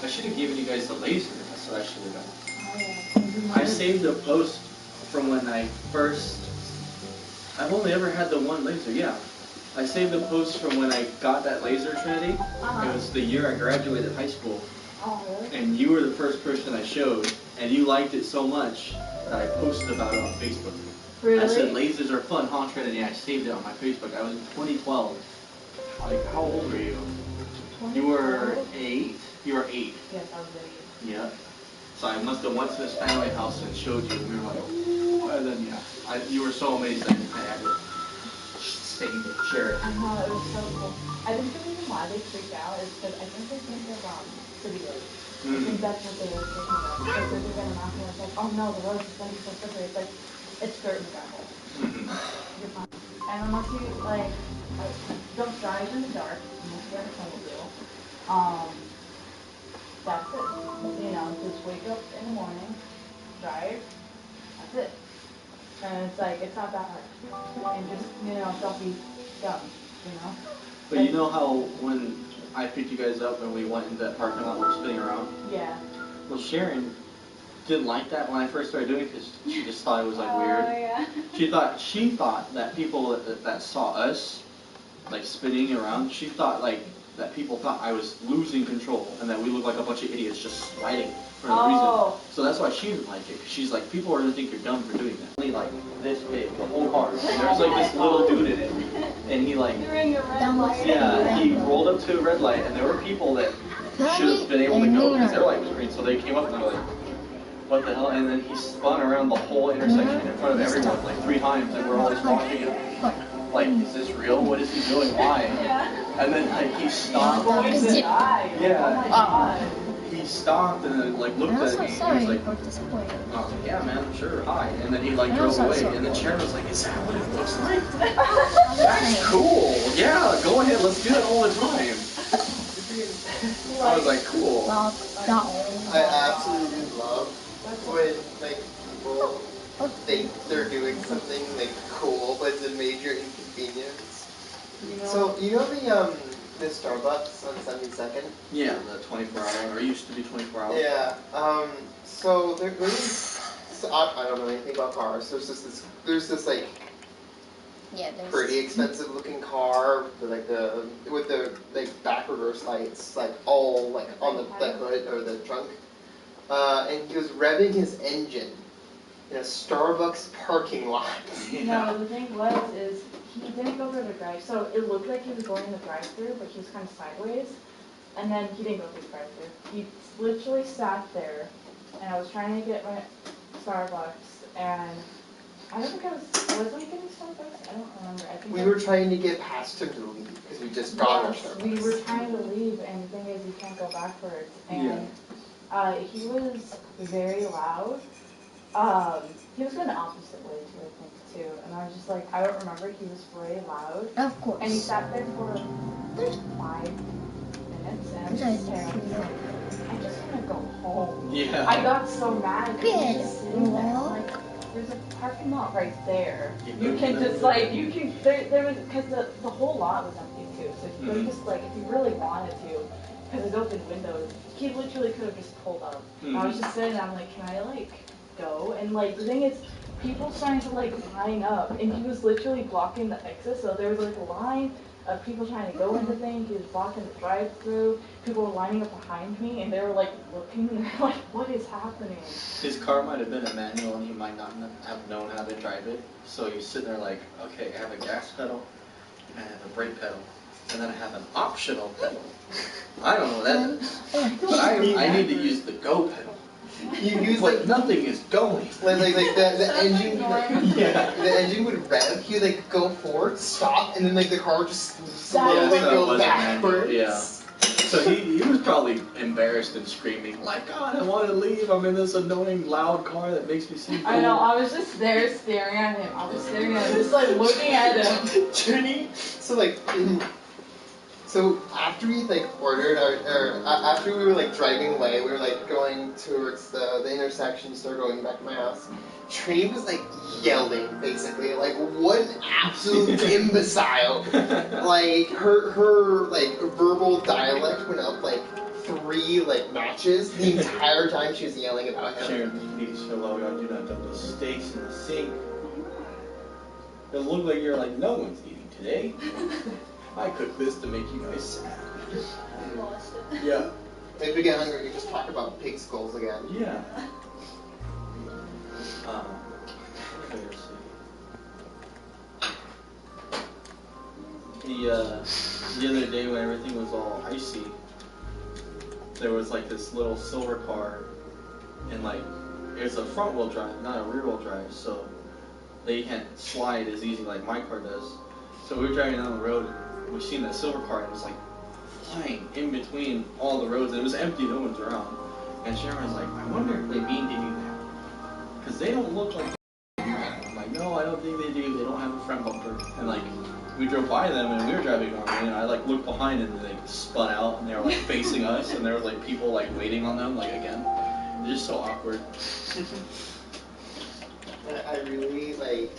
should have given you guys the laser. That's what I should have done. Oh, yeah. I saved a post from when I first. I've only ever had the one laser. Yeah. I saved a post from when I got that laser, Trinity. It was the year I graduated high school. Oh, really? And you were the first person I showed, and you liked it so much that I posted about it on Facebook. Really? I said, lasers are fun, huh, Trinity? I saved it on my Facebook. I was in 2012. Like, how old were you? 2012? You were 8? You were 8. Yes, I was 8. Yeah. So I must have went to this family house and showed you, and we were like, oh, and then, yeah. You were so amazed I had to save it, share it. I know, it was so cool. I think the reason why they freaked out is because I think they think they're pretty good. I think that's what they were thinking about. Because they're going to knock and it's like, oh no, the road is going to be so slippery. It's like, it's dirt and gravel. You're fine. And unless you, like, don't drive in the dark, unless you have a snowmobile. That's it. You know, just wake up in the morning, drive, that's it. And it's like, it's not that hard. And just, you know, don't be dumb, you know? But you know how when I picked you guys up and we went into that parking lot, we were spinning around? Yeah. Well, Sharon didn't like that when I first started doing it because she just thought it was like weird. Oh, yeah. She thought that people that saw us like spinning around, she thought like that people thought I was losing control and that we looked like a bunch of idiots just sliding for no reason. So that's why she didn't like it. She's like, people are gonna think you're dumb for doing that. Only like this big, the whole car. And there's like this little dude in it, and he like, yeah, he rolled up to a red light, and there were people that should have been able to go because their light was green. So they came up and they're like, what the hell? And then he spun around the whole intersection in front of everyone like 3 times, and we're all just watching him. Like, is this real? What is he doing? Why? And then like he stopped. Yeah. He stopped and then like looked at me. And he was like, oh, yeah, man, sure, hi. And then he like drove away. And then Sharon was like, is that what it looks like? That's cool. Yeah, go ahead. Let's do it all the time. I was like, cool. I absolutely love when like people think they're doing something like cool, but it's a major inconvenience. So you know the Starbucks on 72nd? Yeah, the 24-hour, or used to be 24 hours. Yeah. So there's I don't know anything about cars. There's this like pretty expensive looking car with the back reverse lights like all like on the hood or the trunk. And he was revving his engine in a Starbucks parking lot. No, the thing is he didn't go through the drive, so it looked like he was going in the drive-thru, but he was kind of sideways, and then he didn't go through the drive-thru. He literally sat there, and I was trying to get my Starbucks, and I don't think was I getting Starbucks? I don't remember. I think we were trying to get past him to leave because we just got our Starbucks. We were trying to leave, and the thing is, you can't go backwards, and he was very loud. He was going the opposite way too, I think, too. And I was just like, I don't remember. He was very loud. Of course. And he sat there for 5 minutes, and I was just there. I just want to go home. Yeah. I got so mad because he was just sitting there. Like, there's a parking lot right there. You can just like, there was, because the whole lot was empty too. So he could have just like, if he really wanted to, because there's open windows, he literally could have just pulled up. I was just sitting there, I'm like, can I like go? And like the thing is, people trying to like line up, and he was literally blocking the exit. So there was like a line of people trying to go into things. He was blocking the drive-through. People were lining up behind me, and they were like looking, and they're like, what is happening? His car might have been a manual, and he might not have known how to drive it. So he's sitting there like, okay, I have a gas pedal, and I have a brake pedal, and then I have an optional pedal. I don't know what that is, but I need to use the go pedal. You use like nothing is going. Like the engine. The engine would rev. He would like go forward, stop, and then like the car would just slowly go backwards. Yeah. So he was probably embarrassed and screaming like, God, I want to leave. I'm in this annoying loud car that makes me seem cool. I know. I was just there staring at him. I was staring at him, just like looking at him. Trinity. So like. So after we like ordered after we were like driving away, we were like going towards the intersection, started going back to my house. Trinity was like yelling, basically, like what an absolute imbecile. Like her like verbal dialect went up like 3 3 like notches the entire time she was yelling about him. Sharon, please, hello, I do not dump the steaks in the sink. It look like you're like, no one's eating today. I cooked this to make you guys sad. I lost it. Yeah. If we get hungry, we just talk about pig skulls again. Yeah. Let's see. The other day when everything was all icy, there was like this little silver car, and like it was a front wheel drive, not a rear wheel drive, so they can't slide as easy like my car does. So we were driving down the road, and we seen that silver car, and it was like flying in between all the roads, and it was empty, no one's around. And Sharon was like, I wonder if they mean to do that, because they don't look like they do that. I'm like, no, I don't think they do. They don't have a front bumper. And like, we drove by them, and we were driving normally, and I like looked behind, and they spun out, and they were like facing us, and there was like people like waiting on them, like again. It's just so awkward. I really like.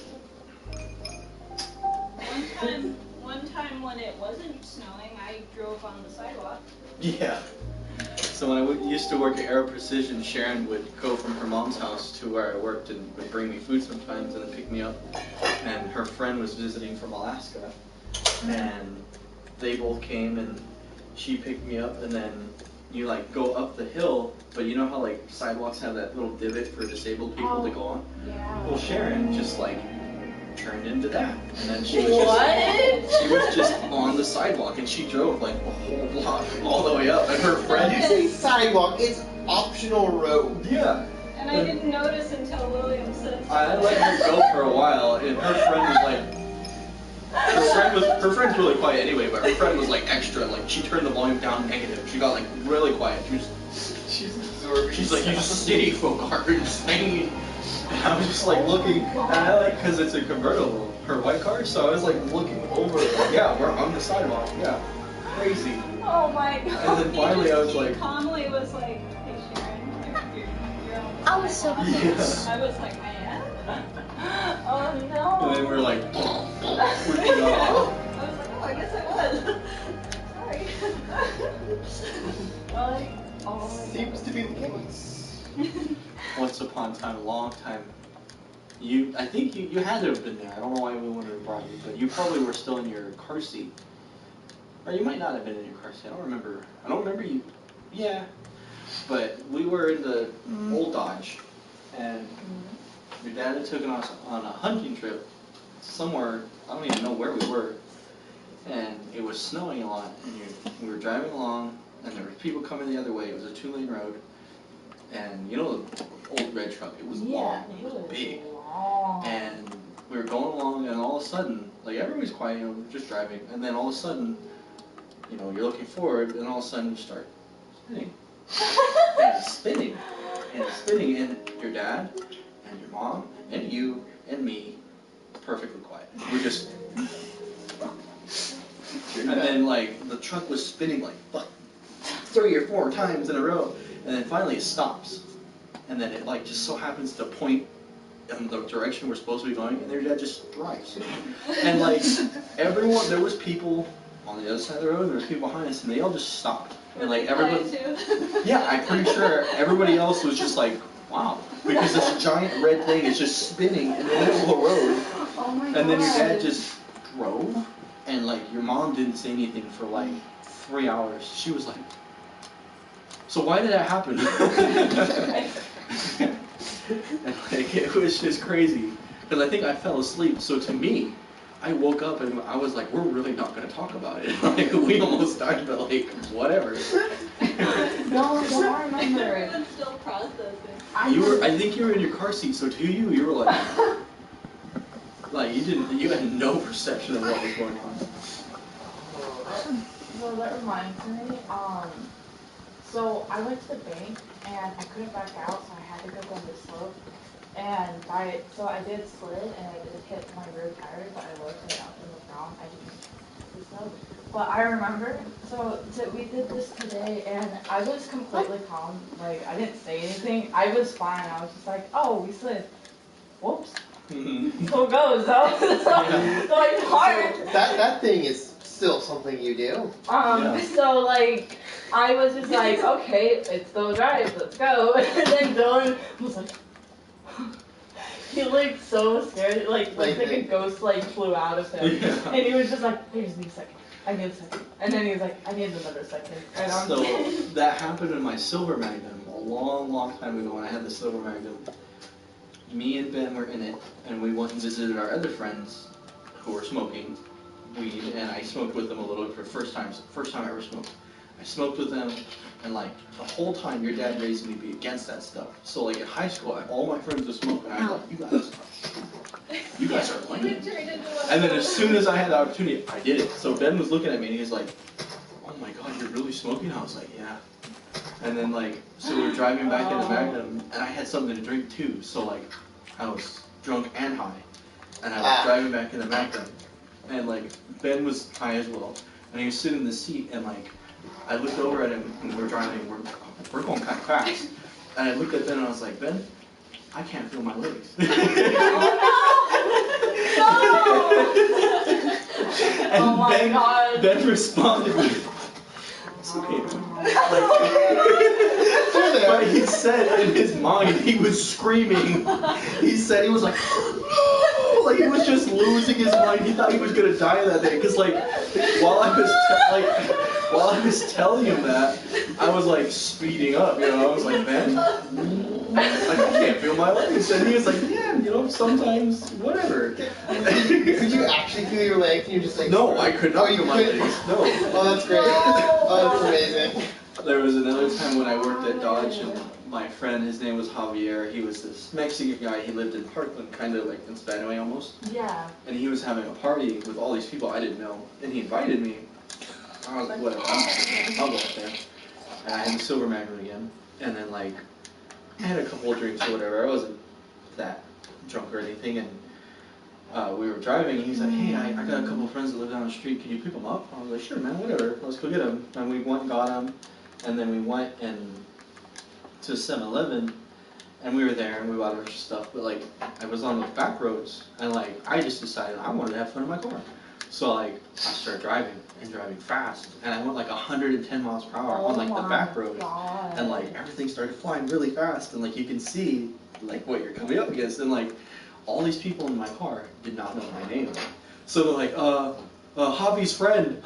One time when it wasn't snowing, I drove on the sidewalk. Yeah. So when I used to work at Aero Precision, Sharon would go from her mom's house to where I worked and would bring me food sometimes and then pick me up. And her friend was visiting from Alaska, and they both came, and she picked me up, and then you like go up the hill, but you know how like sidewalks have that little divot for disabled people to go on? Yeah. Well, Sharon just like turned into that, and then she was just on the sidewalk, and she drove like a whole block all the way up, and her friend. It's a sidewalk. It's optional road. Yeah. And I didn't notice until William said so. I let her go for a while, and her friend was like. Her friend's really quiet anyway, but her friend was like extra, like she turned the volume down negative. She got like really quiet. She's absorbing. She's like, you city folk are insane. And I was just like looking, and I like, because it's a convertible, her white car, so I was like looking over, like, yeah, we're on the sidewalk, yeah, crazy. Oh my god. And then finally I was like, calmly was like, hey Sharon, you're on the I was so sidewalk. I was like, I am? Oh no. And then we're like, we got off. I was like, oh, I guess I was. Sorry. Seems to be the case. Once upon a time, a long time, I think you had to have been there. I don't know why we wouldn't have brought you, but you probably were still in your car seat. Or you might not have been in your car seat. I don't remember you. Yeah. But we were in the old Dodge, and your dad had taken us on a hunting trip somewhere, I don't even know where we were, and it was snowing a lot, and we were driving along, and there were people coming the other way. It was a 2-lane road, and you know the old red truck, it was long, it was big, and we were going along, and all of a sudden, like everybody's quiet, we're just driving, and then all of a sudden, you're looking forward, and all of a sudden you start spinning, and spinning, and your dad, and your mom, and you, and me, perfectly quiet. We're just... And then, like, the truck was spinning, like, 3 or 4 times in a row, and then finally it stops. And then it, like, just so happens to point in the direction we're supposed to be going, and their dad just drives. And, like, everyone, there was people on the other side of the road, and there was people behind us, and they all just stopped. And, like, everybody... Yeah, I'm pretty sure everybody else was just like, wow. Because this giant red thing is just spinning in the middle of the road. Oh my and then your dad just drove, and like your mom didn't say anything for like 3 hours. She was like, so why did that happen? And like it was just crazy. Because I think I fell asleep. So to me, I woke up and I was like, we're really not going to talk about it. Like we almost died, but like whatever. No, I remember. I'm still processing. I think you were in your car seat, so to you were like, you had no perception of what was going on. So that reminds me, so I went to the bank and I couldn't back out, so I had to go down the slope. And so I did slid and I did hit my rear tire, but I looked it up in the ground. I didn't know. But I remember, so we did this today, and I was completely calm. Like, I didn't say anything. I was fine. I was just like, oh, we slid. Whoops. So it goes, though. So it's hard. So that thing is still something you do. So, like, I was just like, okay, it's those guys, let's go. And then Dylan was like, he looked so scared, like a ghost like flew out of him. Yeah. And he was just like, I just need a second. I need a second. And then he was like, I need another second. And I'm so that happened in my Silver Magnum a long time ago when I had the Silver Magnum. Me and Ben were in it, and we went and visited our other friends who were smoking weed, and I smoked with them a little bit for the first time I ever smoked. I smoked with them, and like the whole time your dad raised me to be against that stuff. So like in high school, all my friends were smoking, and I was like, you guys are lame. And then as soon as I had the opportunity, I did it. So Ben was looking at me, and he was like, oh my god, you're really smoking? I was like, yeah. And then like, so we were driving back in the Magnum, and I had something to drink too, so like, I was drunk and high. And I was driving back in the Magnum, and like, Ben was high as well, and he was sitting in the seat, and like, I looked over at him, and we're driving, we're going kind of fast, and I looked at Ben, and I was like, Ben, I can't feel my legs. And oh my God. Ben responded with, it's okay. But he said in his mind, he was screaming. He said he was like, oh, like he was just losing his mind. He thought he was gonna die that day. Cause like, while I was telling him that, I was like speeding up. You know, I was like, man, I can't feel my legs. And he was like, yeah, you know, sometimes whatever. Could you actually feel your legs? And you're just like, no, I could not feel my legs. No. Oh, that's great. Oh, that's amazing. There was another time when I worked at Dodge, and my friend, his name was Javier, he was this Mexican guy, he lived in Parkland, kind of like in Spanaway almost. Yeah. And he was having a party with all these people I didn't know, and he invited me. I was like, whatever, I'll go up there. And I had the Silver Magnum again, and then like, I had a couple of drinks or whatever, I wasn't that drunk or anything, and we were driving, and he's like, hey, I got a couple of friends that live down the street, can you pick them up? I was like, sure man, whatever, let's go get them. And we went and got them. And then we went to 7-Eleven, and we were there, and we bought our stuff, but like, I was on the back roads, and like, I just decided I wanted to have fun in my car. So like, I started driving fast, and I went like 110 miles per hour on like the back roads, and like, everything started flying really fast, and like, you can see like what you're coming up against, and like, all these people in my car did not know my name. So they're like, Javi's friend,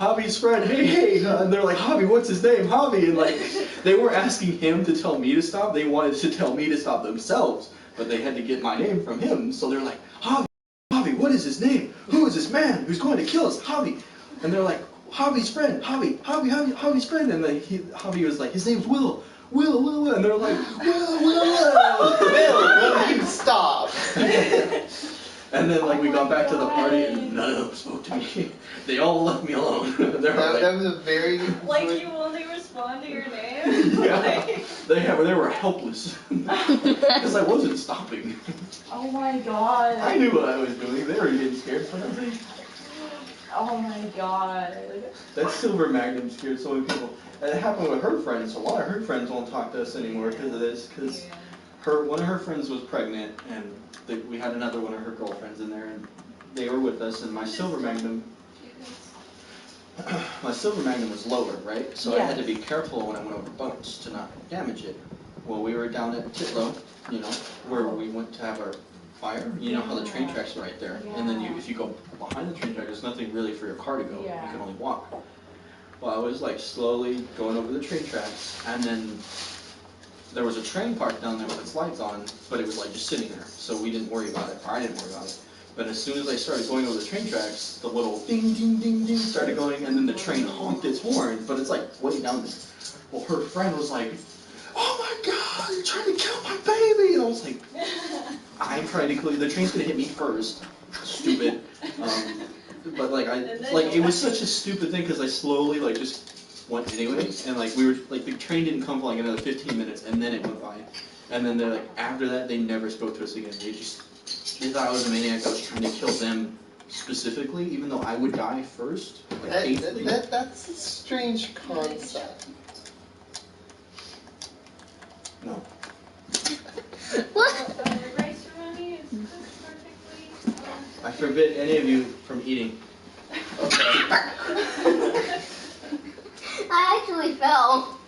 hey, and they're like, Javi, what's his name, Javi, and like, they weren't asking him to tell me to stop, they wanted to tell me to stop themselves, but they had to get my name from him, so they're like, Javi, what is his name, who is this man who's going to kill us, Javi, and they're like, Javi's friend, Javi's friend, and then Javi was like, his name's Will, and they're like, Will, you stop. And then like we got back to the party and none of them spoke to me. They all left me alone. That was a very like you only respond to your name. Yeah, they were helpless because I wasn't stopping. Oh my God. I knew what I was doing. They were getting scared for nothing. Oh my God. That Silver Magnum scared so many people. And it happened with her friends. A lot of her friends won't talk to us anymore because of this. Because one of her friends was pregnant, and we had another one of her girlfriends in there, and they were with us. And my Silver Magnum was lower, right? So I had to be careful when I went over bumps to not damage it. Well, we were down at Titlow, you know, where we went to have our fire. You know how the train tracks are right there, and then if you go behind the train track, there's nothing really for your car to go. You can only walk. Well, I was like slowly going over the train tracks, and then there was a train parked down there with its lights on, but it was like just sitting there, so we didn't worry about it, or I didn't worry about it. But as soon as I started going over the train tracks, the little ding, ding, ding, ding started going, and then the train honked its horn, but it's like way down there. Well, her friend was like, oh my God, you're trying to kill my baby! And I was like, I'm trying to kill you, the train's gonna hit me first. Stupid. But like, it was such a stupid thing, because I slowly like just went anyway, and like the train didn't come for like another 15 minutes, and then it went by. And then they're like, after that, they never spoke to us again. They thought I was a maniac, I was trying to kill them specifically, even though I would die first. Like, that's a strange concept. No. What? Rice ceremony is perfectly. I forbid any of you from eating. Okay. I actually fell.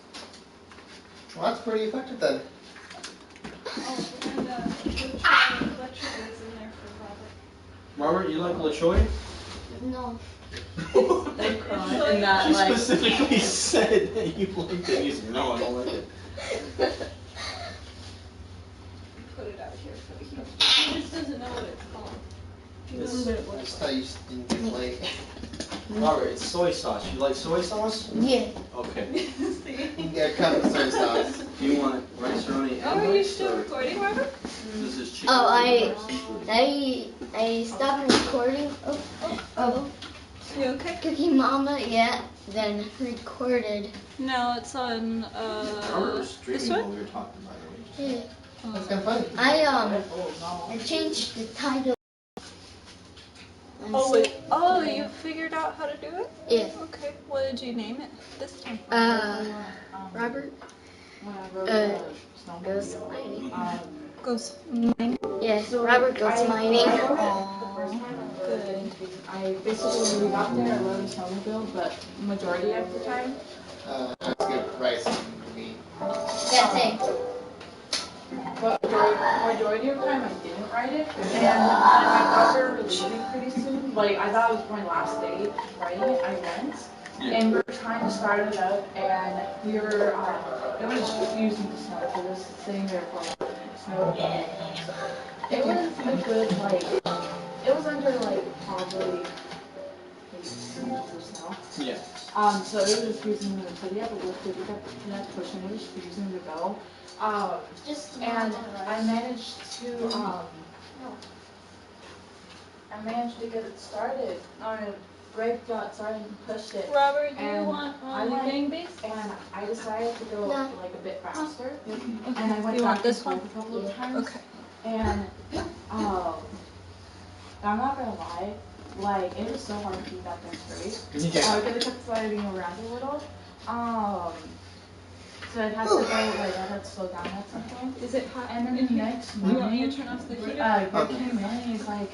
Well, that's pretty effective then. Oh, and LaChoy is in there for Robert. Robert, you like LaChoy? No. They cry and that She like. specifically said that you liked it. You said, no, I don't like it. Put it out here for he just doesn't know what it's called. He knows what it I looks just thought you didn't like. Robert, it's soy sauce. You like soy sauce? Yeah. Okay. See? You can get a cup of soy sauce. Do you want rice-a-roni and Oh, are you rice, still or recording, Robert? this is chicken? Oh, I stopped recording. Oh. You okay? Cookie Mama, yeah. Then recorded. No, it's on, Robert was streaming this while one? we were talking, by the way. Yeah. That's kind of funny. I changed the title. Oh, wait. Oh, you figured out how to do it? Yeah. Okay. What did you name it this time? Robert. Goes mining. Goes mining. Yeah, Robert goes mining. Good. I basically, when we got there, I rode a snowmobile, but majority of the time. That's good rice for me. Yeah, same. But majority of the time I didn't ride it, and I thought we were leaving pretty soon. Like I thought it was my last day riding it. I went, and we were trying to start it up, and we were it was refusing to snow, so just sitting there for snow. It was a good like it was under like probably 8 inches of snow. Yeah. So it was refusing to, so we had to lift it, we kept pushing, it was refusing to go. And I managed to get it started. I brake got started and pushed it. Robert, do you And want I my went- game base? And I decided to go No. like a bit faster. Okay. And I went You want back this and one? forth a couple of times. Okay. And I'm not gonna lie, like it was so hard to keep that thing straight. Yeah. Because it kept sliding around a little. So I'd have to go, like, I'd have to slow down at some point. Is it hot? And then in the here? next You want me morning, to turn off the heater? Greg came in and he's like,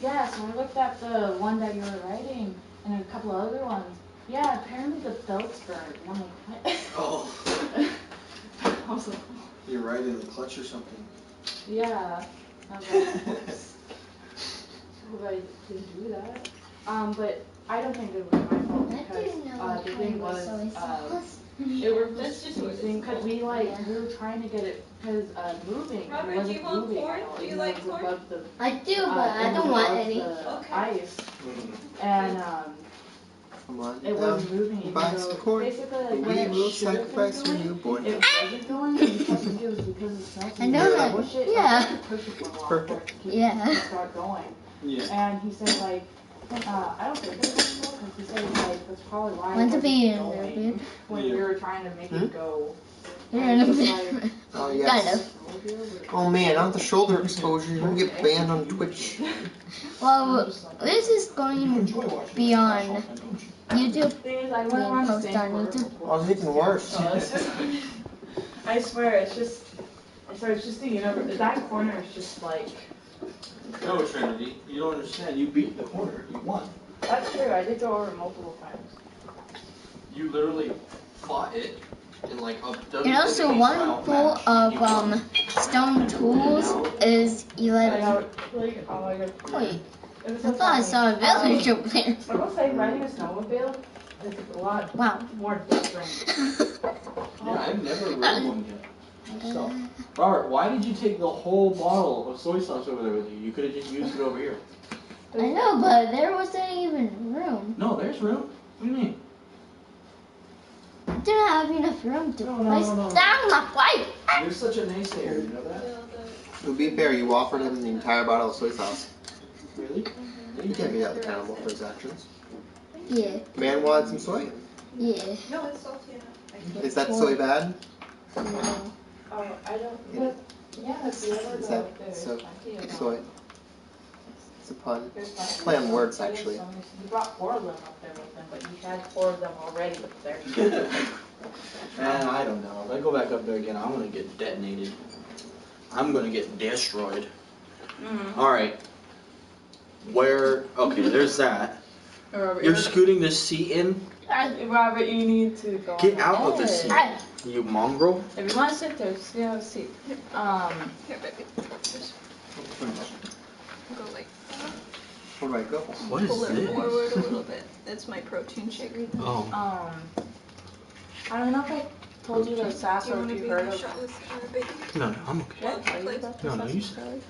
yeah, so we looked at the one that you were riding and a couple of other ones. Yeah, apparently the belt's burned. And I'm like, what? Oh. I was like, You're right in the clutch or something. yeah. I was like, oops. Hope I didn't do that. But I don't think it was my fault I because didn't know the thing was, soy sauce. it was That's just what it's because we were trying to get it because moving. Robert, it do wasn't you want moving corn? at all, Do you even though like it was corn? above the, I do, but I it was don't want above any. the Okay. ice, and Come on. it wasn't moving. Even buy though some corn. basically, like, when We it will should have been sacrifice your going, newborn. it wasn't going. And we kept thinking it was because of snow. I know So that. we pushed it, Yeah. like, we pushed it for a while for it to keep- Yeah. to start going. Yeah. And he said like, I don't think it was snow because he said like that's probably why. Want it to be in wasn't there, going babe? when we were trying to make it go. You're in a It's bit. like, Oh, Kind yes. of. Oh, man, not the shoulder exposure. You're going to get banned on Twitch. Well, this is going to be on YouTube. Thing is, I Being wouldn't want to posted stay on for YouTube. Oh, it's even worse. So it's just, I swear, it's just the universe. That corner is just like. No, Trinity, you don't understand. You beat the corner. You won. That's true. I did go over it multiple times. You literally fought it in like a dozen. And also, one full of stone tools is 11. Wait, Wait, I thought I saw a village over there. I will say, riding a snowmobile is a lot Wow. more different. Yeah, I've never ridden one yet. Myself. Robert, why did you take the whole bottle of soy sauce over there with you? You could have just used it over here. I know, but there wasn't even room. No, there's room. What do you mean? I didn't have enough room to No, place no, no. down my plate. You're such a naysayer, you know that? To be fair, you offered him the entire bottle of soy sauce. Really? You can't be held accountable for his actions. Yeah, Man wanted some soy. yeah. No, it's salty enough. Is that soy bad? No. Oh, I don't. But yeah, if you ever Is go that up there, so? there's plenty of Soy. It's a pun. There's plenty Play of on them. words, I did actually. some- You brought 4 of them up there with them, but you had 4 of them already up there. Man, I don't know. If I go back up there again, I'm gonna get detonated. I'm gonna get destroyed. Alright. Where, okay, there's that. You're scooting this seat in? Robert, you need to go. Get out of the seat, you mongrel. If you want to sit there, just have a seat. Here, baby. Just go like that. Where do I go? What is Pull it this? forward a little bit. It's my protein shake. Oh. I don't know if I told you the sass or if you heard of. Baby? No, I'm okay. What? No, you said.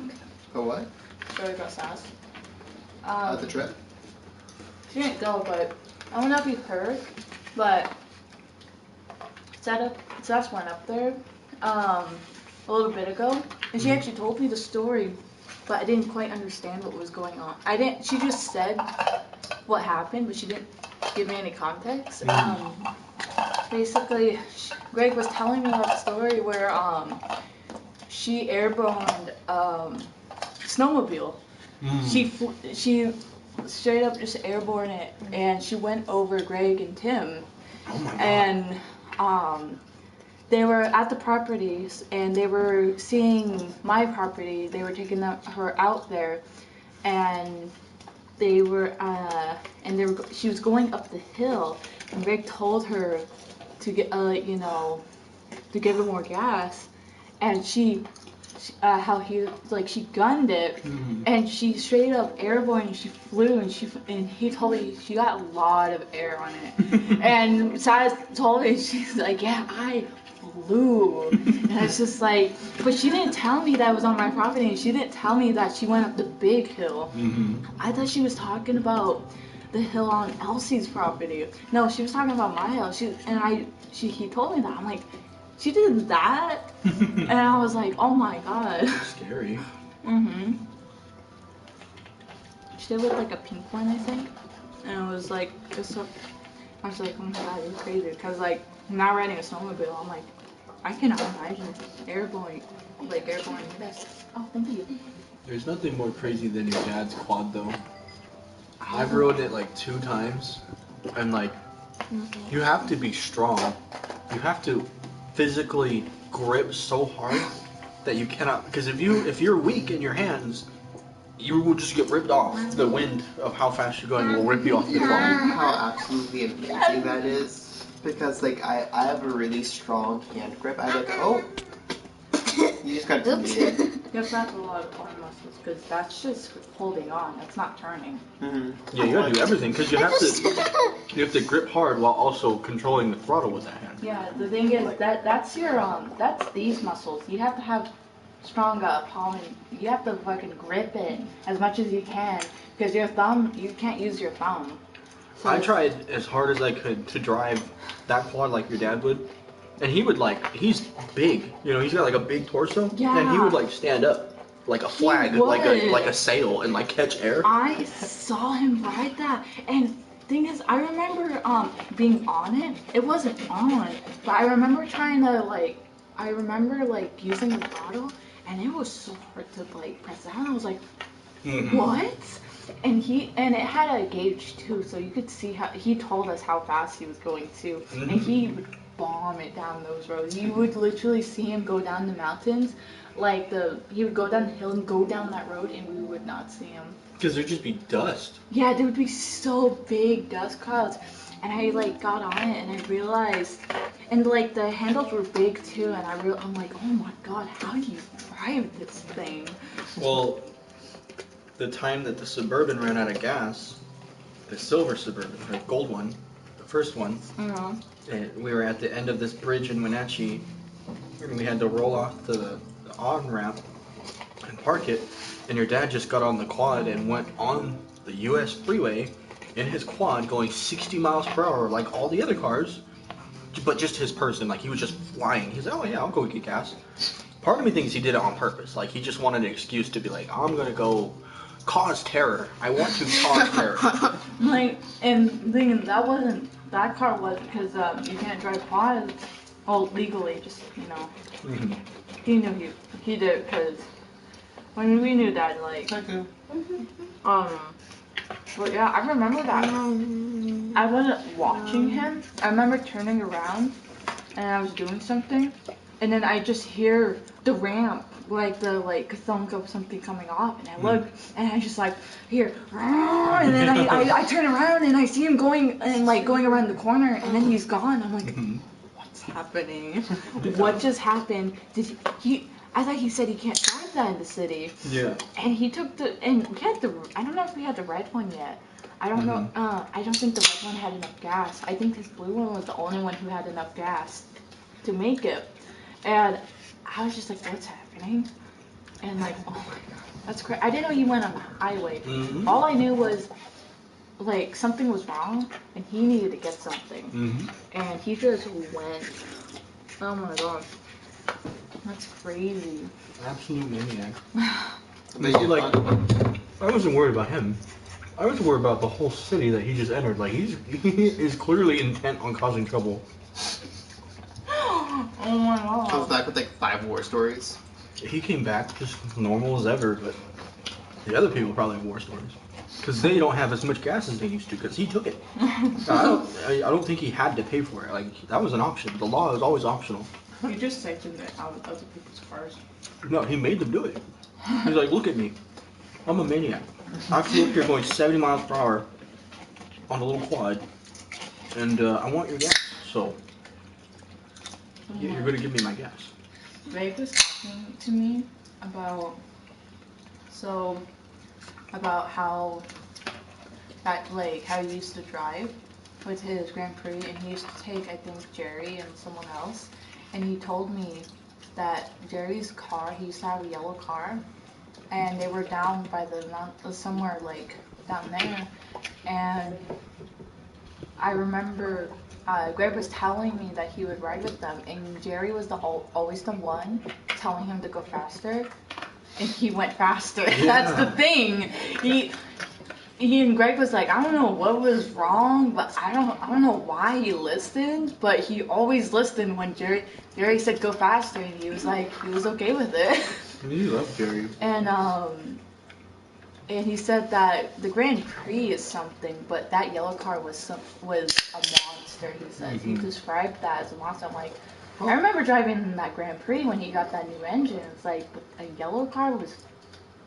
Oh, what? Story about sass. The trip? She didn't go, but I don't know if you heard, but Sass went up there a little bit ago, and she actually told me the story, but I didn't quite understand what was going on. She just said what happened, but she didn't give me any context. Basically, Greg was telling me about the story where she airborned snowmobile. She straight up just airborne it, and she went over Greg and Tim. Oh my God. And they were at the properties, and they were seeing my property. They were taking her out there, and she was going up the hill, and Greg told her to get to give her more gas, and she gunned it, and she straight up airborne, and she flew, and he told me she got a lot of air on it. And Sass told me, she's like, yeah, I flew. And it's just like, but she didn't tell me that it was on my property, and she didn't tell me that she went up the big hill. I thought she was talking about the hill on Elsie's property. No, she was talking about my hill. He told me that. I'm like, she did that? And I was like, oh my God. Scary. She did with like a pink one, I think. And it was like, I was like, oh my God, you're crazy. Because like, not riding a snowmobile, I'm like, I cannot imagine airborne this. Oh, thank you. There's nothing more crazy than your dad's quad though. I've rode it like 2 times, and like, you have to be strong. You have to physically grip so hard that you cannot, because if you're weak in your hands, you will just get ripped off. The wind of how fast you're going will rip you off the quad. How absolutely amazing that is, because like I have a really strong hand grip. I like, oh, you just got to do it. Yes, that's a lot of arm muscles, because that's just holding on. That's not turning. Yeah, you gotta do everything, because you have to grip hard while also controlling the throttle with that hand. Yeah, the thing is that's these muscles. You have to have strong palm, and you have to fucking grip it as much as you can, because your thumb, you can't use your thumb. So I tried as hard as I could to drive that quad like your dad would, and he would he's big, he's got like a big torso, yeah. And he would like stand up like a flag, like a sail, and like catch air. I saw him ride that, and thing is, I remember being on it. It wasn't on, but I remember trying to using the throttle, and it was so hard to press down. I was like, what? And it had a gauge too, so you could see how he told us how fast he was going too, and he would bomb it down those roads. You would literally see him go down the mountains, he would go down the hill and go down that road, and we would not see him. Because there'd just be dust. Yeah, there would be so big dust clouds, and I got on it, and I realized, and the handles were big too, and I'm like, oh my God, how do you drive this thing? Well, the time that the Suburban ran out of gas, the silver Suburban, the gold one, the first one, and we were at the end of this bridge in Wenatchee, and we had to roll off the on-ramp and park it, and your dad just got on the quad and went on the US freeway in his quad going 60 miles per hour like all the other cars, but just his person, he was just flying. He's like, oh yeah, I'll go get gas. Part of me thinks he did it on purpose, he just wanted an excuse to be like, I'm gonna go cause terror. I want to cause terror. And the thing is, that car wasn't, because you can't drive quads, legally, just, He knew he did, because when we knew that, but yeah, I remember that. I wasn't watching him. I remember turning around, and I was doing something, and then I just hear the ramp, like the thunk of something coming off, and I look, and I just like hear, and then I turn around and I see him going around the corner, and then he's gone. I'm like, what's happening? What just happened? Did he? I thought he said he can't drive that in the city. Yeah. And he took and we had I don't know if we had the red one yet. I don't know. I don't think the red one had enough gas. I think this blue one was the only one who had enough gas to make it. And I was just like, what's happening? And like, oh my god, that's crazy. I didn't know he went on the highway. All I knew was like something was wrong and he needed to get something. And he just went. Oh my god. That's crazy. Absolute maniac. Like, I wasn't worried about him. I was worried about the whole city that he just entered. Like, he is clearly intent on causing trouble. Oh my god. Comes back with like 5 war stories. He came back just normal as ever, but the other people probably have war stories. Because they don't have as much gas as they used to, because he took it. I don't think he had to pay for it. Like, that was an option. The law is always optional. You just taking it out of other people's cars. No, he made them do it. He's like, look at me. I'm a maniac. I flew up here going 70 miles per hour on a little quad, and I want your gas, so you're going to give me my gas. Ray was talking to me about how he used to drive with his Grand Prix, and he used to take, I think, Jerry and someone else, and he told me that Jerry's car, he used to have a yellow car, and they were down by somewhere like down there, and I remember Greg was telling me that he would ride with them, and Jerry was always the one telling him to go faster, and he went faster. Yeah. That's the thing. He and Greg was like, I don't know what was wrong, but I don't know why he listened, but he always listened when Jerry said go faster, and he was okay with it. You love Jerry. And he said that the Grand Prix is something, but that yellow car was a monster. He said he described that as a monster. I'm like, I remember driving that Grand Prix when he got that new engine. It's like a yellow car was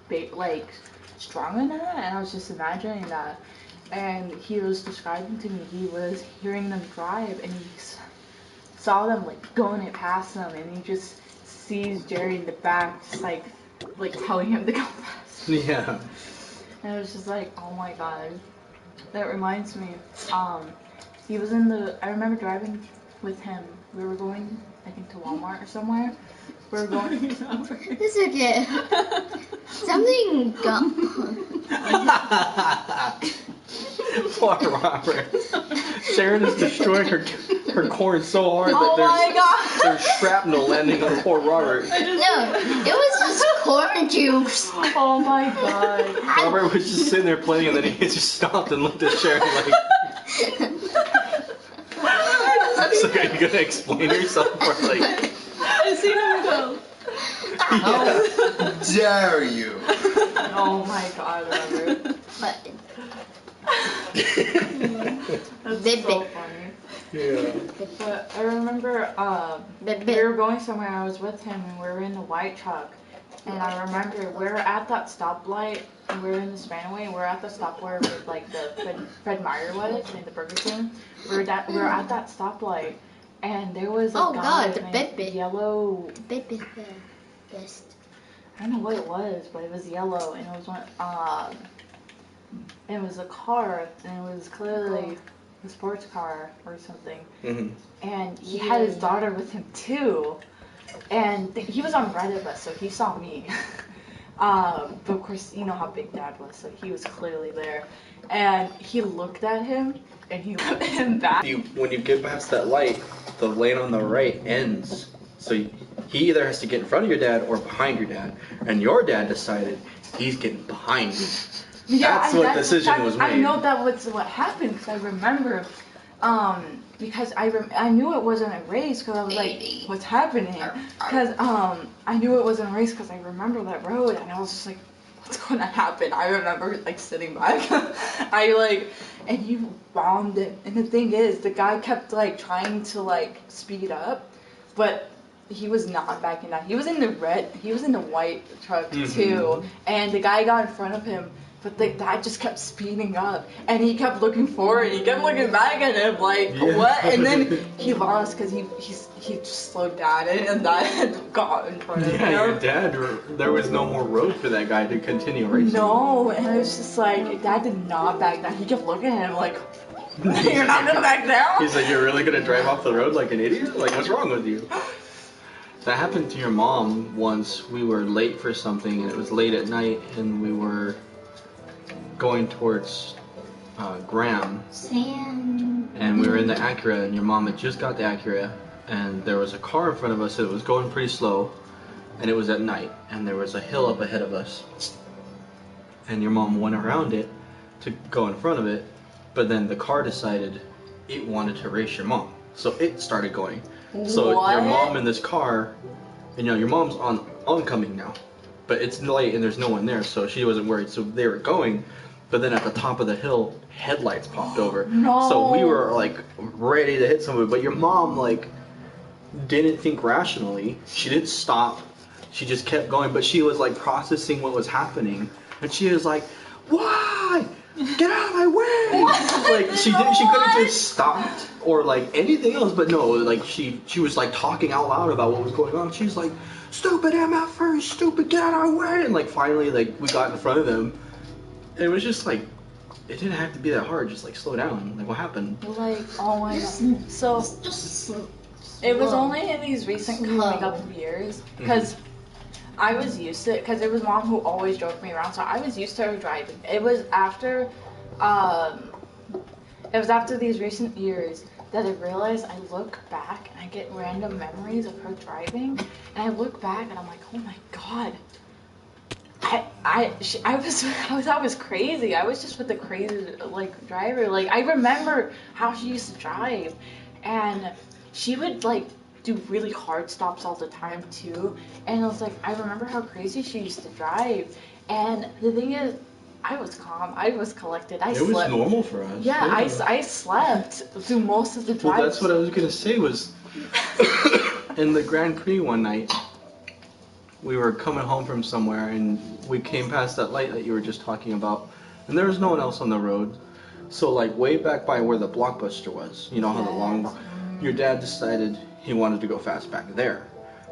big, like stronger than that, and I was just imagining that. And he was describing to me, he was hearing them drive, and he saw them like going it past them, and he just sees Jerry in the back, just like telling him to go fast. Yeah. And I was just like, oh my god. That reminds me, I remember driving with him. We were going, I think, to Walmart or somewhere. We were going. It's okay. Something got. Poor Robert. Sharon is destroying her corn so hard that there's shrapnel landing on poor Robert. No, it was just corn juice. Oh my god. Robert was just sitting there playing, and then he just stopped and looked at Sharon like. So are you gonna explain yourself or like? I seen him go. How dare you? Oh my god, Robert. But That's so funny. Yeah. But I remember we were going somewhere, I was with him, and we were in the white truck. And I remember we were at that stoplight, and we were in the Spanaway, and we were at the stop where like the Fred Meyer was, in the Burger King. We were at that stoplight, and there was a guy with yellow. best. I don't know what it was, but it was yellow, and it was one. It was a car, and it was clearly a sports car or something. And he had his daughter with him too. And he was on Reddit, but so he saw me. But of course, you know how big Dad was, so he was clearly there. And he looked at him, and he looked at him back. When you get past that light, the lane on the right ends. So he either has to get in front of your dad or behind your dad. And your dad decided he's getting behind you. Yeah, that's what decision was made. I know that was what happened, because I remember, because I knew it wasn't a race, because I was like, what's happening? Because I knew it wasn't a race because I remember that road, and I was just like, what's going to happen? I remember like sitting back, and he bombed it. And the thing is, the guy kept like trying to like speed up, but he was not backing down. He was in the white truck too, and the guy got in front of him. But the guy just kept speeding up, and he kept looking forward. He kept looking back at him like, what? And then he lost because he just slowed down, and that got in front of him. Yeah, your dad. There was no more road for that guy to continue racing. No, and it was just like, Dad did not back down. He kept looking at him like, you're not gonna back down? He's like, you're really gonna drive off the road like an idiot? Like, what's wrong with you? That happened to your mom once. We were late for something, and it was late at night, and we were going towards Graham, and we were in the Acura, and your mom had just got the Acura, and there was a car in front of us that was going pretty slow, and it was at night, and there was a hill up ahead of us, and your mom went around it to go in front of it, but then the car decided it wanted to race your mom, so it started going. So your mom in this car, and your mom's on oncoming now, but it's late and there's no one there, so she wasn't worried, so they were going. But then at the top of the hill, headlights popped over. No. So we were like ready to hit somebody, but your mom like didn't think rationally. She didn't stop. She just kept going, but she was like processing what was happening, and she was like, "Why? Get out of my way!" Like she could have just stopped or like anything else, but no, like she was like talking out loud about what was going on. She was like, "Stupid MFers, stupid, get out of our way!" And like finally, like we got in front of them. And it was just like, it didn't have to be that hard. Just like slow down. Like what happened? Like, oh my god. So it was only in these recent coming up years because I was used to it because it was Mom who always drove me around, so I was used to her driving. It was after these recent years that I realized I look back and I get random memories of her driving, and I look back and I'm like, oh my god. I was crazy. I was just with the crazy like driver. Like I remember how she used to drive, and she would like do really hard stops all the time too. And I was like, I remember how crazy she used to drive. And the thing is, I was calm. I was collected. I slept. It was normal for us. Yeah, I slept through most of the drive. Well, that's what I was gonna say was in the Grand Prix one night. We were coming home from somewhere, and we came past that light that you were just talking about, and there was no one else on the road. So like way back by where the Blockbuster was, you know how the long, your dad decided he wanted to go fast back there.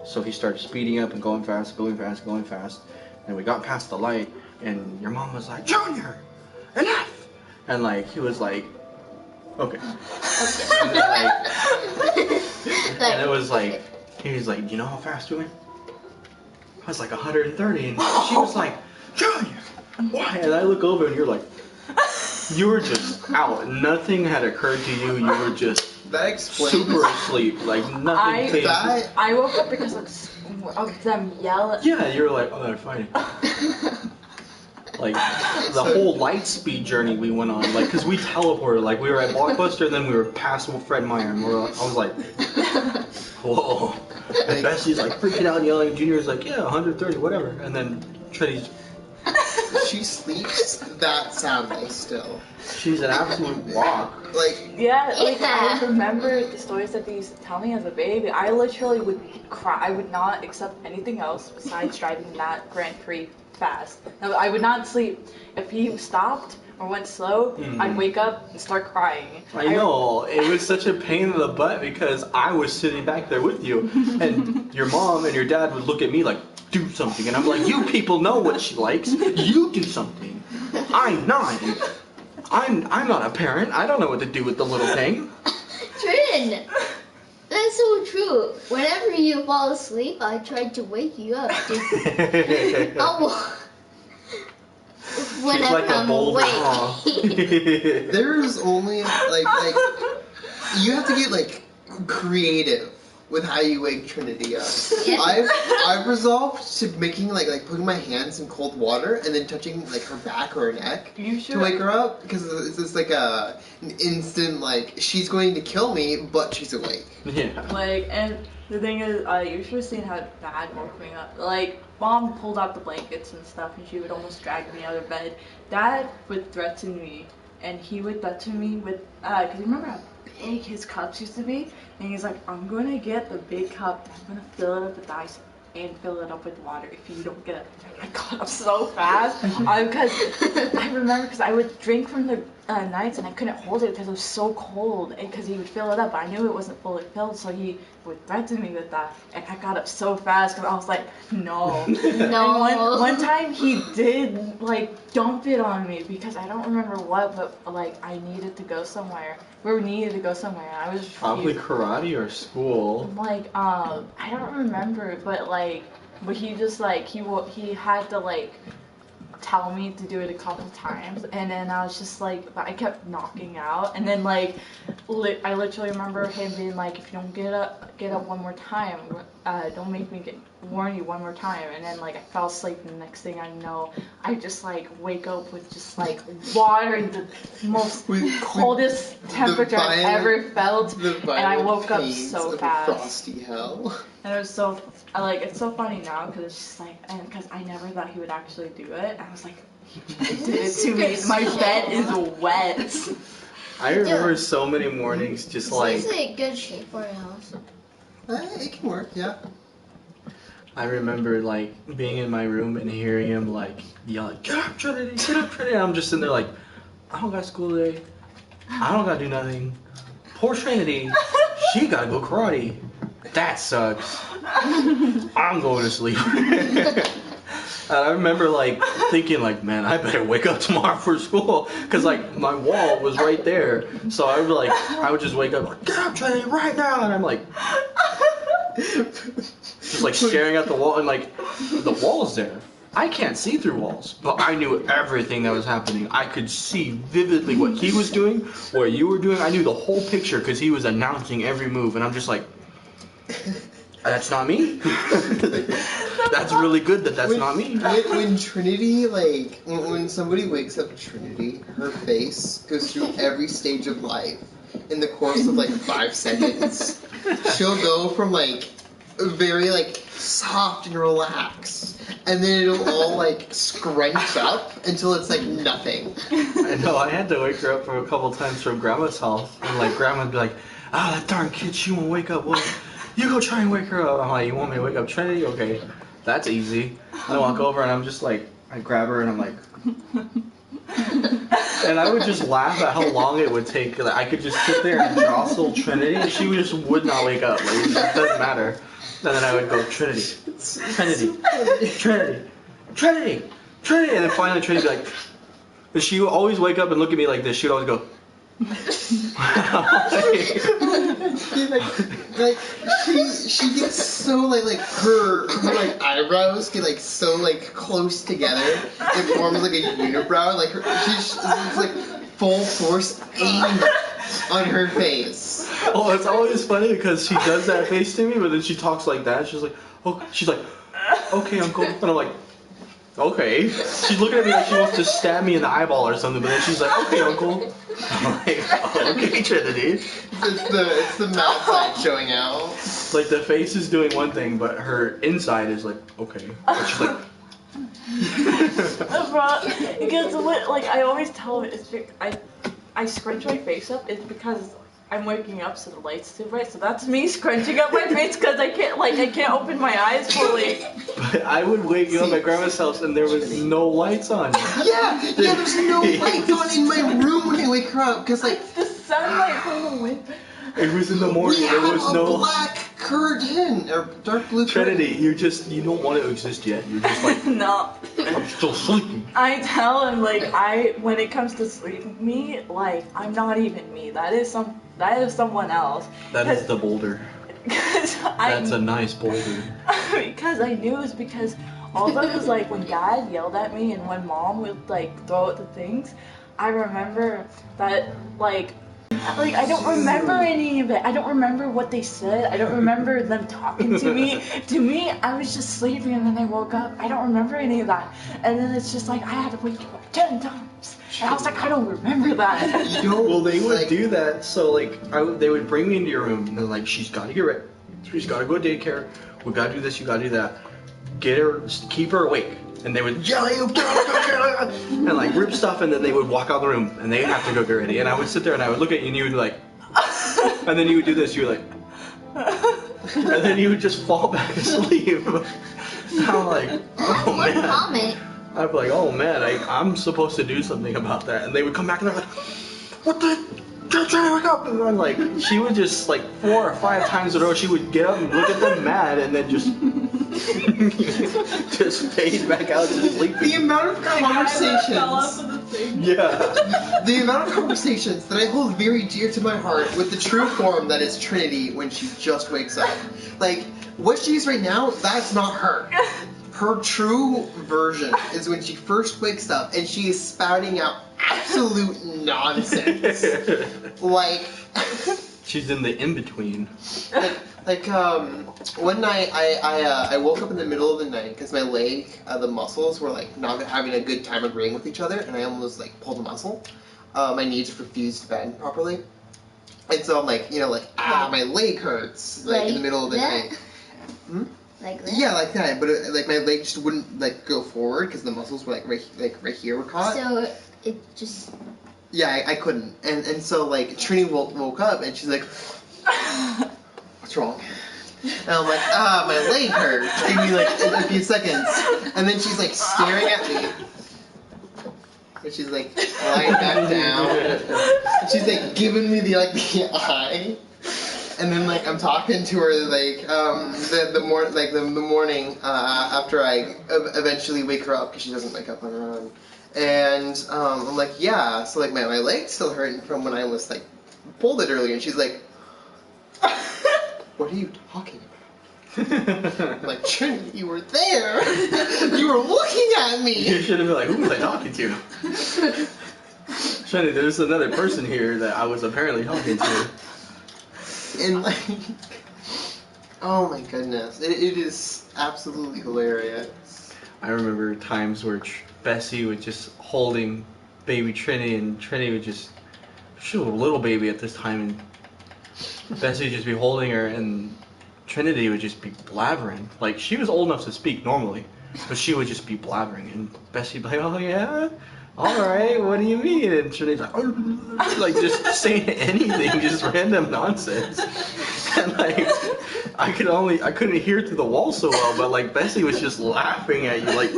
So he started speeding up and going fast, and we got past the light, and your mom was like, "Junior, enough!" And like he was like, "Okay." And then, and it was like, he was like, "Do you know how fast we went?" I was like 130, and she was like, "Junior, why?" And I look over, and you're like, you were just out. Nothing had occurred to you. You were just super asleep. Like nothing came. I woke up because of them yelling. Yeah, you were like, "Oh, they're fighting." Like the whole light speed journey we went on, like, cause we teleported. Like we were at Blockbuster, and then we were past Fred Meyer, and I was like, "Whoa." And Bessie's like freaking out and yelling, and Junior's like, "Yeah, 130, whatever." And then Trinity, she sleeps that soundly still. She's an absolute walk. Like I remember the stories that they used to tell me as a baby. I literally would cry. I would not accept anything else besides driving that Grand Prix fast. I would not sleep. If he stopped or went slow, I'd wake up and start crying. I know, it was such a pain in the butt because I was sitting back there with you, and your mom and your dad would look at me like, "Do something," and I'm like, "You people know what she likes. You do something. I'm 9. I'm not a parent. I don't know what to do with the little thing." Trin, that's so true. Whenever you fall asleep, I try to wake you up. Whenever like I'm awake. There's only like you have to get like creative with how you wake Trinity up. I've resolved to making like putting my hands in cold water and then touching like her back or her neck to wake her up, because it's just like an instant like she's going to kill me but she's awake. Yeah. Like, and the thing is, you should have seen how Dad woke me up. Like, Mom pulled out the blankets and stuff, and she would almost drag me out of bed. Dad would threaten me, and he would threaten me with, because you remember big his cups used to be, and he's like, I'm gonna get the big cup, I'm gonna fill it up with ice and fill it up with water if you don't get it. I got up so fast because I remember because I would drink from the nights and I couldn't hold it because it was so cold, and because he would fill it up, but I knew it wasn't fully filled, so he would threaten me with that, and I got up so fast because I was like, no. No. And one time he did like dump it on me because I don't remember what, but like I needed to go somewhere. We needed to go somewhere. I was Probably karate or school. like I don't remember, but he just like he had to like tell me to do it a couple times, and then I was just like, but I kept knocking out, and then like I literally remember him being like, if you don't get up one more time, don't make me warn you one more time, and then like I fell asleep, and the next thing I know, I just like wake up with just like water in the most coldest temperature I've ever felt, and I woke up so fast. Frosty hell. And it was so, it's so funny now because it's just like, and because I never thought he would actually do it. I was like, he did it to me. My bed is wet. I remember so many mornings just like. This is a good shape for a house. It can work, yeah. I remember like being in my room and hearing him like yelling, "Get up, Trinity! Get up, Trinity!" And I'm just sitting there like, I don't got school today. I don't gotta do nothing. Poor Trinity, she gotta go karate. That sucks. I'm going to sleep. And I remember like thinking like, man, I better wake up tomorrow for school, because like my wall was right there. So I would just wake up like, get up, Trinity, right now, and I'm like, just like staring at the wall, and like the wall's there. I can't see through walls, but I knew everything that was happening. I could see vividly what he was doing, what you were doing. I knew the whole picture because he was announcing every move, and I'm just like, that's not me. That's really good that's not me. When Trinity, like, when somebody wakes up Trinity, her face goes through every stage of life in the course of like 5 seconds. She'll go from like very like soft and relaxed, and then it'll all like scrunch up until it's like nothing. I know, I had to wake her up for a couple times from Grandma's house, and like Grandma'd be like, ah, that darn kid, she won't wake up. Well, you go try and wake her up. I'm like, you want me to wake up Trinity? Okay, that's easy. I walk over and I'm just like, I grab her and I'm like, and I would just laugh at how long it would take. Like, I could just sit there and jostle Trinity, and she just would not wake up. Like, it just doesn't matter. And then I would go, Trinity, Trinity, Trinity, Trinity, Trinity, and then finally Trinity would be like, and she would always wake up and look at me like this. She would always go, like she gets so like her like eyebrows get like so like close together, it forms like a unibrow, like she's like full force aimed on her face. Oh, it's always funny because she does that face to me, but then she talks like that. She's like, oh, she's like, okay, Uncle, and I'm like, okay. She's looking at me like she wants to stab me in the eyeball or something, but then she's like, okay, Uncle. I'm like, okay, Trinity. It's the mouth side showing out. Like the face is doing one thing, but her inside is like, okay. But she's like, because like I always tell him, I scrunch my face up. It's because I'm waking up, so the light's too bright. So that's me scrunching up my face because I can't open my eyes fully. But I would wake you up at Grandma's house and there was no lights on. Yeah, there's no lights on in my room when I wake her up, because like the sunlight from the window. It was in the morning. We there have was a no black curtain or dark blue Trinity. curtain. You don't want to exist yet. You're just like, No. I'm still sleeping. I tell him like when it comes to sleep, me like I'm not even me. That is someone else. That is the boulder. That's a nice boulder. Because I knew it was because all of it was like when Dad yelled at me and when Mom would like throw out the things. I remember that like I don't remember any of it. I don't remember what they said. I don't remember them talking to me. To me, I was just sleeping and then I woke up. I don't remember any of that. And then it's just like I had to wake you up 10 times. And I was like, I don't remember that. Well, they would do that. So like, they would bring me into your room and they're like, she's got to get ready. She's got to go to daycare. We got to do this. You got to do that. Get her, keep her awake. And they would yell at you, and like rip stuff, and then they would walk out of the room, and they'd have to go get ready. And I would sit there and I would look at you, and you would be like, And then you would do this, you were like, and then you would just fall back asleep. I'm like, oh One man. comment. I'd be like, oh man, I'm supposed to do something about that. And they would come back and they're like, what the? You're trying to wake up. And I'm like, she would just like 4 or 5 times in a row, she would get up and look at them mad and then just fade back out to sleep. The amount of conversations. Yeah. The amount of conversations that I hold very dear to my heart with the true form that is Trinity when she just wakes up. Like, what she is right now, that's not her. Her true version is when she first wakes up and she is spouting out absolute nonsense. Like, she's in the in-between. One night I woke up in the middle of the night because my leg, the muscles were like not having a good time agreeing with each other, and I almost like pulled a muscle. My knees refused to bend properly, and so I'm like, my leg hurts like in the middle of the night. Like that? Yeah, like that, but like my leg just wouldn't like go forward because the muscles were like right here were caught. So it just. Yeah, I couldn't, and so like Trini woke up and she's like, what's wrong? And I'm like, my leg hurts. Give me like a few seconds, and then she's like staring at me, and she's like lying back down. And she's like giving me the eye. And then like I'm talking to her like the morning after I eventually wake her up because she doesn't wake up on her own, and I'm like, yeah, so like my leg's still hurting from when I was like pulled it earlier, and she's like, what are you talking about? I'm like, Trinity, you were there. You were looking at me. You should have been like, who was I talking to? Trinity, there's another person here that I was apparently talking to. And like, oh my goodness, it is absolutely hilarious. I remember times where Bessie was just holding baby Trinity, and Trinity would just, she was a little baby at this time, and Bessie would just be holding her, and Trinity would just be blabbering. Like, she was old enough to speak normally, but she would just be blabbering, and Bessie would be like, oh yeah? Alright, what do you mean? And Trinity's like just saying anything, just random nonsense. And like, I couldn't hear through the wall so well, but like Bessie was just laughing at you, like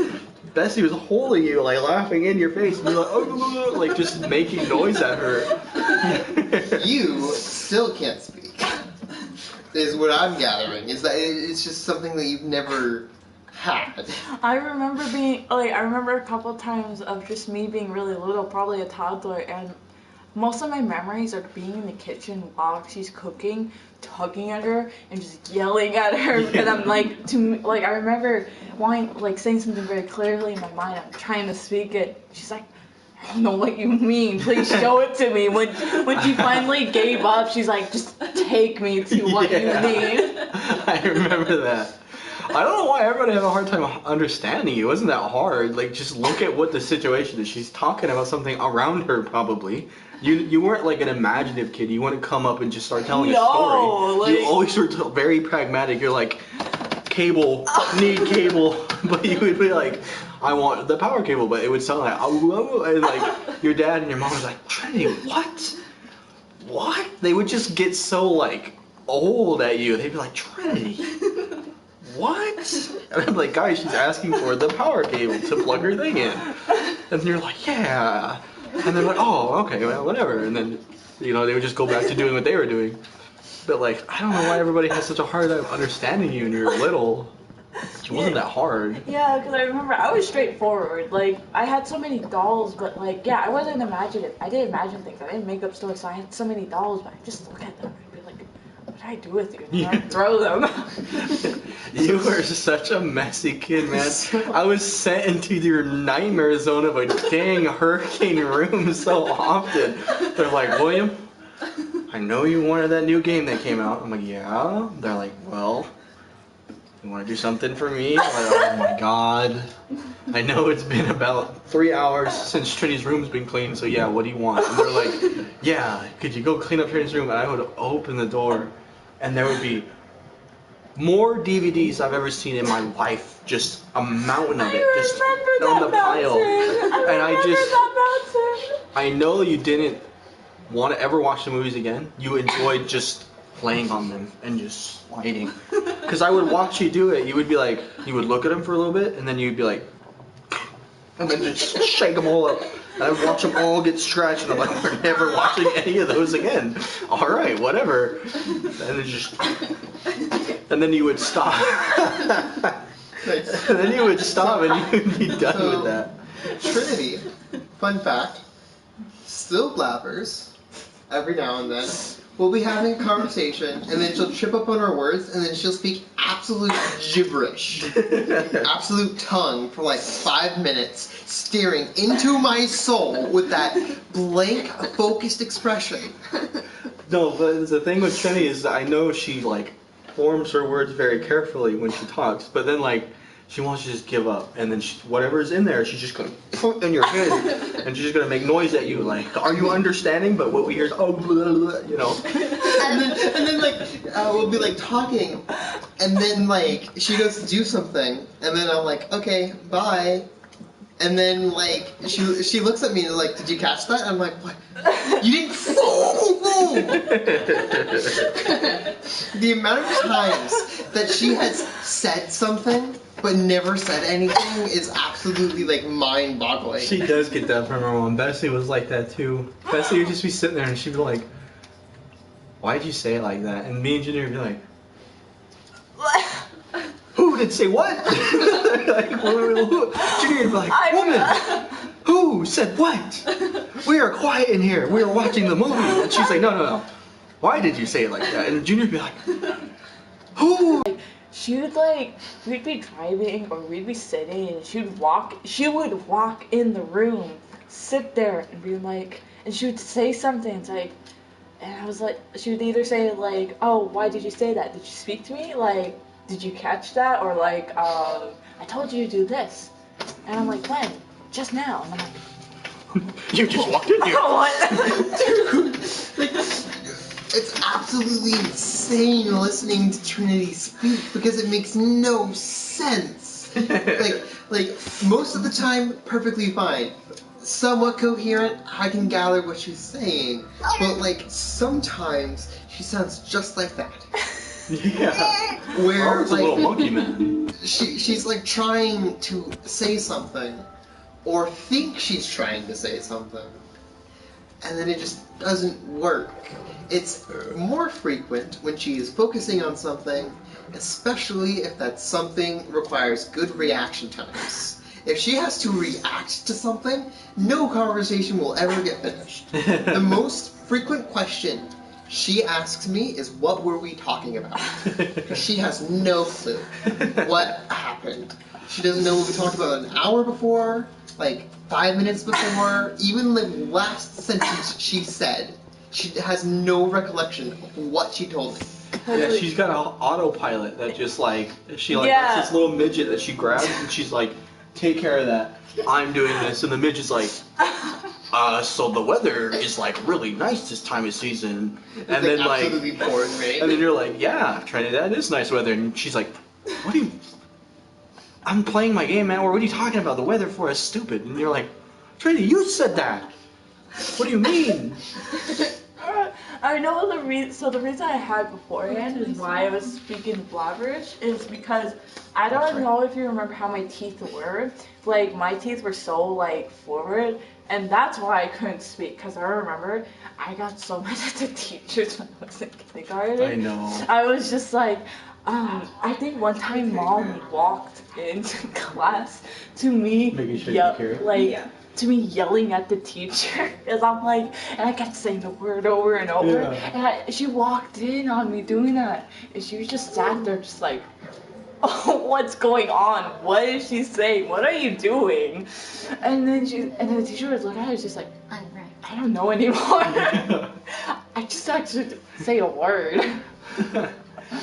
Bessie was holding you, like laughing in your face, and you're like, oh, like just making noise at her. You still can't speak, is what I'm gathering, is that it's just something that you've never had. I remember a couple times of just me being really little, probably a toddler, and most of my memories are being in the kitchen while she's cooking, tugging at her and just yelling at her. And I'm like, I remember saying something very clearly in my mind. I'm trying to speak it. She's like, I don't know what you mean. Please show it to me. When she finally gave up, she's like, just take me to what you need. I remember that. I don't know why everybody had a hard time understanding you. It wasn't that hard. Like, just look at what the situation is. She's talking about something around her, probably. You weren't like an imaginative kid. You wouldn't come up and just start telling a story. You always were very pragmatic. You're like, cable, need cable. But you would be like, I want the power cable. But it would sound like, oh, and like your dad and your mom was like, Trinity, what? What? They would just get so like old at you. They'd be like, Trinity. What? And I'm like, guys, she's asking for the power cable to plug her thing in. And you're like, yeah. And they're like, oh, okay, well, whatever. And then, they would just go back to doing what they were doing. But like, I don't know why everybody has such a hard time understanding you when you're little. It wasn't that hard. Yeah, because I remember I was straightforward. Like, I had so many dolls, but like, yeah, I wasn't imaginative. I didn't imagine things. I didn't make up stories, so I had so many dolls, but I just look at them and be like, what did I do with you? And I'd throw them. You were such a messy kid, man. I was sent into your nightmare zone of a dang hurricane room so often. They're like, William, I know you wanted that new game that came out. I'm like, yeah. They're like, well, you want to do something for me? I'm like, oh my god. I know it's been about 3 hours since Trinity's room's been cleaned, so yeah, what do you want? And they're like, yeah, could you go clean up Trinity's room? And I would open the door, and there would be more DVDs I've ever seen in my life. Just a mountain of it, just on the pile. And I know you didn't want to ever watch the movies again, you enjoyed just playing on them and just sliding. Because I would watch you do it. You would be like, you would look at them for a little bit, and then you'd be like, and then just shake them all up. And I would watch them all get stretched, and I'm like, we're never watching any of those again. All right, whatever. And it's just, and then you would stop. Nice. And then you would stop, and you'd be done with that. Trinity, fun fact, still blabbers every now and then. We'll be having a conversation, and then she'll trip up on her words, and then she'll speak absolute gibberish, absolute tongue for like 5 minutes, staring into my soul with that blank, focused expression. No, but the thing with Trini is that I know she like forms her words very carefully when she talks, but then like she wants to just give up, and then whatever's in there, she's just gonna put in your head, and she's just gonna make noise at you, like, are you understanding? But what we hear is, oh, blah, blah, blah, you know. And then like, we'll be like talking, and then like, she goes to do something, and then I'm like, okay, bye. And then like, she looks at me and like, did you catch that? I'm like, what? You didn't say anything! The amount of times that she has said something, but never said anything is absolutely like mind-boggling. She does get that from her mom. Bessie was like that too. Bessie would just be sitting there and she'd be like, why'd you say it like that? And me and Junior would be like, who did say what? Like, Junior would be like, woman, who said what? We are quiet in here. We are watching the movie. And she's like, no. Why did you say it like that? And Junior would be like, who? She would like, we'd be driving or we'd be sitting and she would walk in the room, sit there and be like, and she would say something, it's like, and I was like, she would either say like, oh, why did you say that? Did you speak to me? Like, did you catch that? Or like, I told you to do this. And I'm like, when? Just now. And I'm like, you just walked in here. Like, it's absolutely insane listening to Trinity speak because it makes no sense. like most of the time, perfectly fine. Somewhat coherent, I can gather what she's saying. But like sometimes she sounds just like that. Yeah. Where it's a little monkey man. She's like trying to say something, or think she's trying to say something, and then it just doesn't work. It's more frequent when she is focusing on something, especially if that something requires good reaction times. If she has to react to something, no conversation will ever get finished. The most frequent question she asks me is, what were we talking about? She has no clue what happened. She doesn't know what we talked about an hour before, like 5 minutes before, even the last sentence she said. She has no recollection of what she told me. Yeah, she's got an autopilot that just like, she like has this little midget that she grabs and she's like, take care of that. I'm doing this. And the midget's like, so the weather is like really nice this time of season. And then like, absolutely pouring rain. And then you're like, yeah, Trinity, that is nice weather. And she's like, what do you, I'm playing my game, man. What are you talking about? The weather for us stupid. And you're like, Trinity, you said that. What do you mean? I know the reason I had beforehand is why I was speaking blabberish is because I don't know if you remember how my teeth were. Like, my teeth were so, like, forward, and that's why I couldn't speak, because I remember I got so mad at the teachers when I was in kindergarten. I know. I was just like, I think one time Mom walked into class to me, to me yelling at the teacher, because I'm like, and I kept saying the word over and over, and she walked in on me doing that, and she was just sat there just like, oh, what's going on? What is she saying? What are you doing? And then the teacher was looking at her, just like, I don't know anymore. I just actually didn't say a word.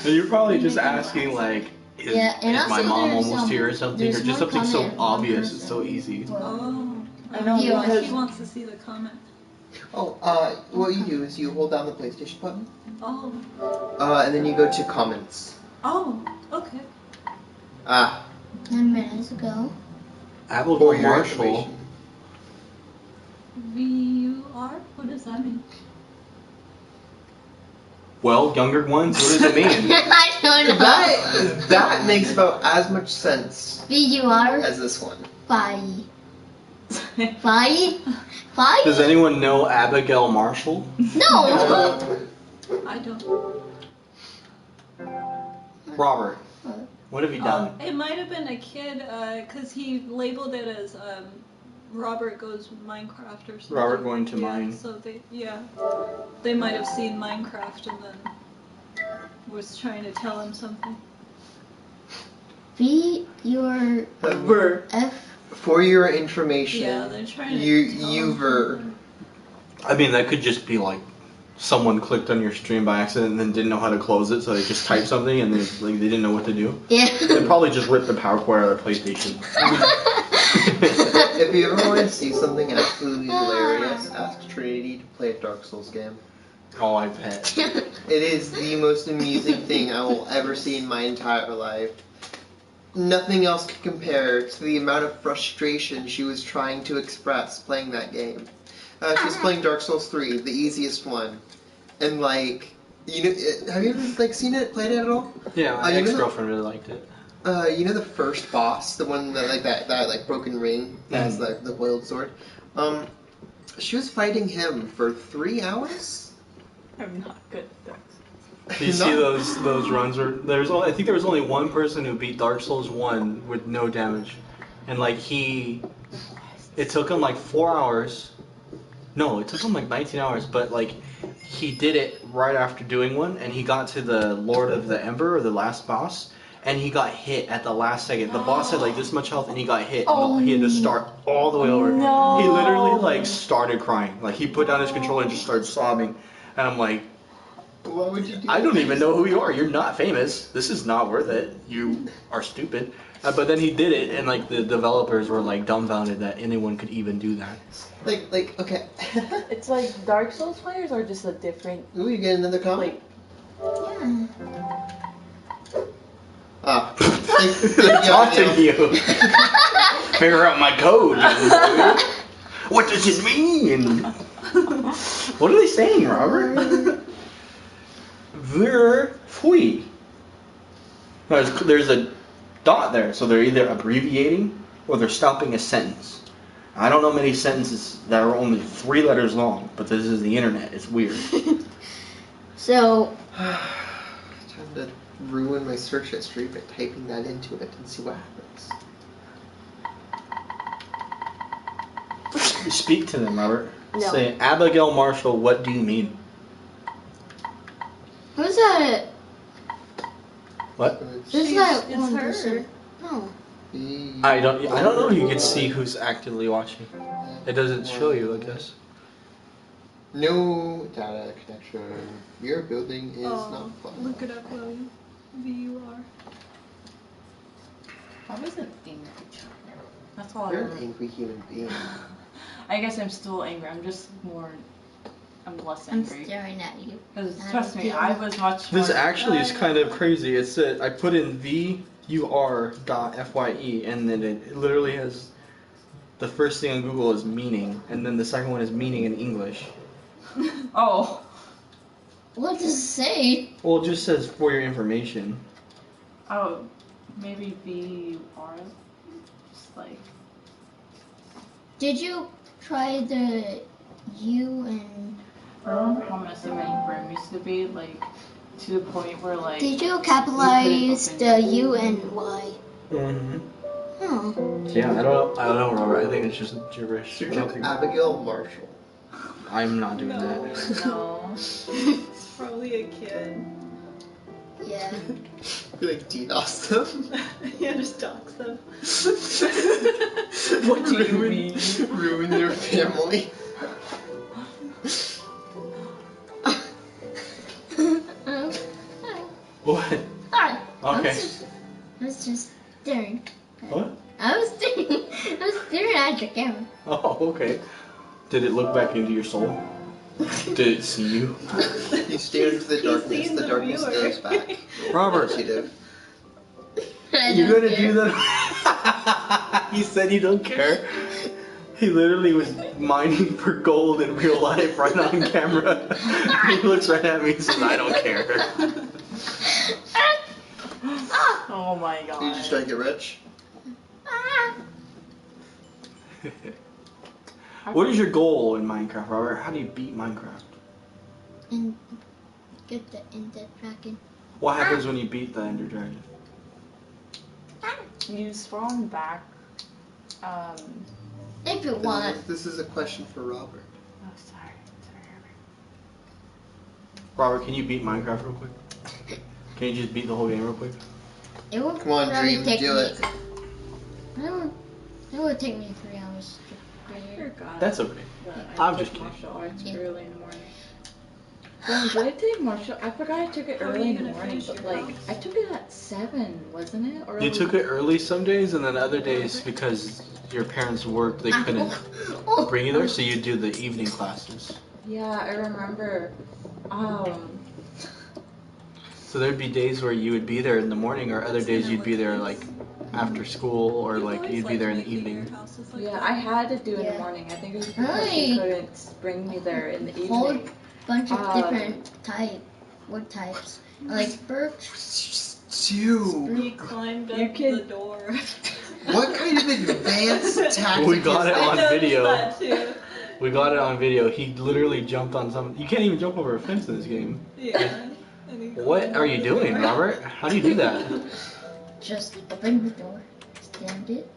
You're probably just asking like, is my mom almost here or something, or just something so obvious, it's so easy. Oh. I know, She wants to see the comment. Oh, what you do is you hold down the PlayStation button. Oh. And then you go to comments. Oh, okay. 10 minutes ago. Apple For go your Marshall. information. VUR? What does that mean? Well, younger ones, what does it mean? I don't know. That makes about as much sense VUR? as this one. Bye. Bye? Bye? Does anyone know Abigail Marshall? No! I don't. Robert, what have you done? It might have been a kid, because he labeled it as Robert Goes Minecraft or something. Robert going to mine. So they might have seen Minecraft and then was trying to tell him something. F. For your information, Yeah, they're trying to you'ver. I mean, that could just be like someone clicked on your stream by accident and then didn't know how to close it, so they just typed something and they didn't know what to do. Yeah. They probably just ripped the power cord out of their PlayStation. If you ever want to see something absolutely hilarious, ask Trinity to play a Dark Souls game. Oh, I bet. It is the most amusing thing I will ever see in my entire life. Nothing else could compare to the amount of frustration she was trying to express playing that game. She was playing Dark Souls 3, the easiest one, and like, you know, have you ever seen it, played it at all? Yeah, my ex-girlfriend really liked it. You know the first boss, the one that that broken ring that has the boiled sword. She was fighting him for 3 hours. I'm not good at that. Do you see those runs where I think there was only one person who beat Dark Souls 1 with no damage, and like it took him like 4 hours. No, it took him like 19 hours, but like he did it right after doing one, and he got to the Lord of the Ember, or the last boss, and he got hit at the last second. The boss had like this much health, and he got hit. And he had to start all the way over. No. He literally like started crying. Like he put down his controller and just started sobbing. And I'm like, Why would you do I that? don't even know who you are. You're not famous. This is not worth it. You are stupid. But then he did it, and like the developers were like dumbfounded that anyone could even do that. Like, okay. It's like Dark Souls players are just a different. Ooh, you get another comment? Like, Ah. Talk to you. Figure out my code. What does it mean? What are they saying, Robert? Ver fui. There's a dot there, so they're either abbreviating or they're stopping a sentence. I don't know many sentences that are only 3 letters long, but this is the internet. It's weird. So. Time to ruin my search history by typing that into it and see what happens. Speak to them, Robert. No. Say, Abigail Marshall, what do you mean? Who's that? What? Who's that It's one her. person? No. I don't know if you can see who's actively watching. It doesn't show you, I guess. No data connection. Your building is not fun. Look it up, William. VUR. I wasn't angry. That's all I You're an remember. angry human being. I guess I'm still angry. I'm just more. I'm less I'm angry. staring at you. Because trust me, I was much more. This actually is kind of crazy. It said I put in VUR.FYE, and then it literally has the first thing on Google is meaning, and then the second one is meaning in English. Oh. What does it say? Well, it just says for your information. Oh, maybe VUR. Just like. Did you try the U and... I remember how messy my brain used to be, like, to the point where, like... Did you capitalize the U and Y? Mm-hmm. Oh. Yeah, I don't know, Robert. I think it's just gibberish. Search up Abigail Marshall. I'm not doing that. No. It's probably a kid. Yeah. Be like DDoS them. Yeah, just dox them. What do you mean? Ruin their family. What? Okay. I was just staring. What? I was staring at your camera. Oh, okay. Did it look back into your soul? Did it see you? You stare into the darkness. The darkness stares back. Robert, You do. I you don't gonna care. do that? He said you don't care. He literally was mining for gold in real life right on camera. He looks right at me and says, I don't care. Oh my god. You just trying to get rich? What is your goal in Minecraft, Robert? How do you beat Minecraft? And get the Ender Dragon. What happens when you beat the Ender Dragon? You spawn back. If you want. This is a question for Robert. Oh, sorry. Robert, can you beat Minecraft real quick? Can you just beat the whole game real quick? It will Come on, probably Dream, take do me. it. It would take me 3 hours to beat it. Forgot. That's okay. that I'm I just took kidding. martial arts Yeah. early in the morning. When did I take martial? I forgot I took it How are early you in the gonna morning, finish but your like house? I took it at 7, wasn't it? Or You took it early some days, and then other days, because your parents worked, they couldn't bring you there, so you do the evening classes. Yeah, I remember. So there'd be days where you would be there in the morning, or other days you'd be there like after school, or like you'd be there in the evening. Yeah, I had to do it in the Yeah. morning. I think it was because he couldn't bring me there in the Whole evening. bunch of different wood types. Like birch. Dude, He climbed up You can- the door. what kind of advanced tactic We got is it that? on I noticed video. that too. We got it on video. He literally jumped on some. You can't even jump over a fence in this game. Yeah. And he What are you doing, Robert? How do you do that? Just open the door. Stand it.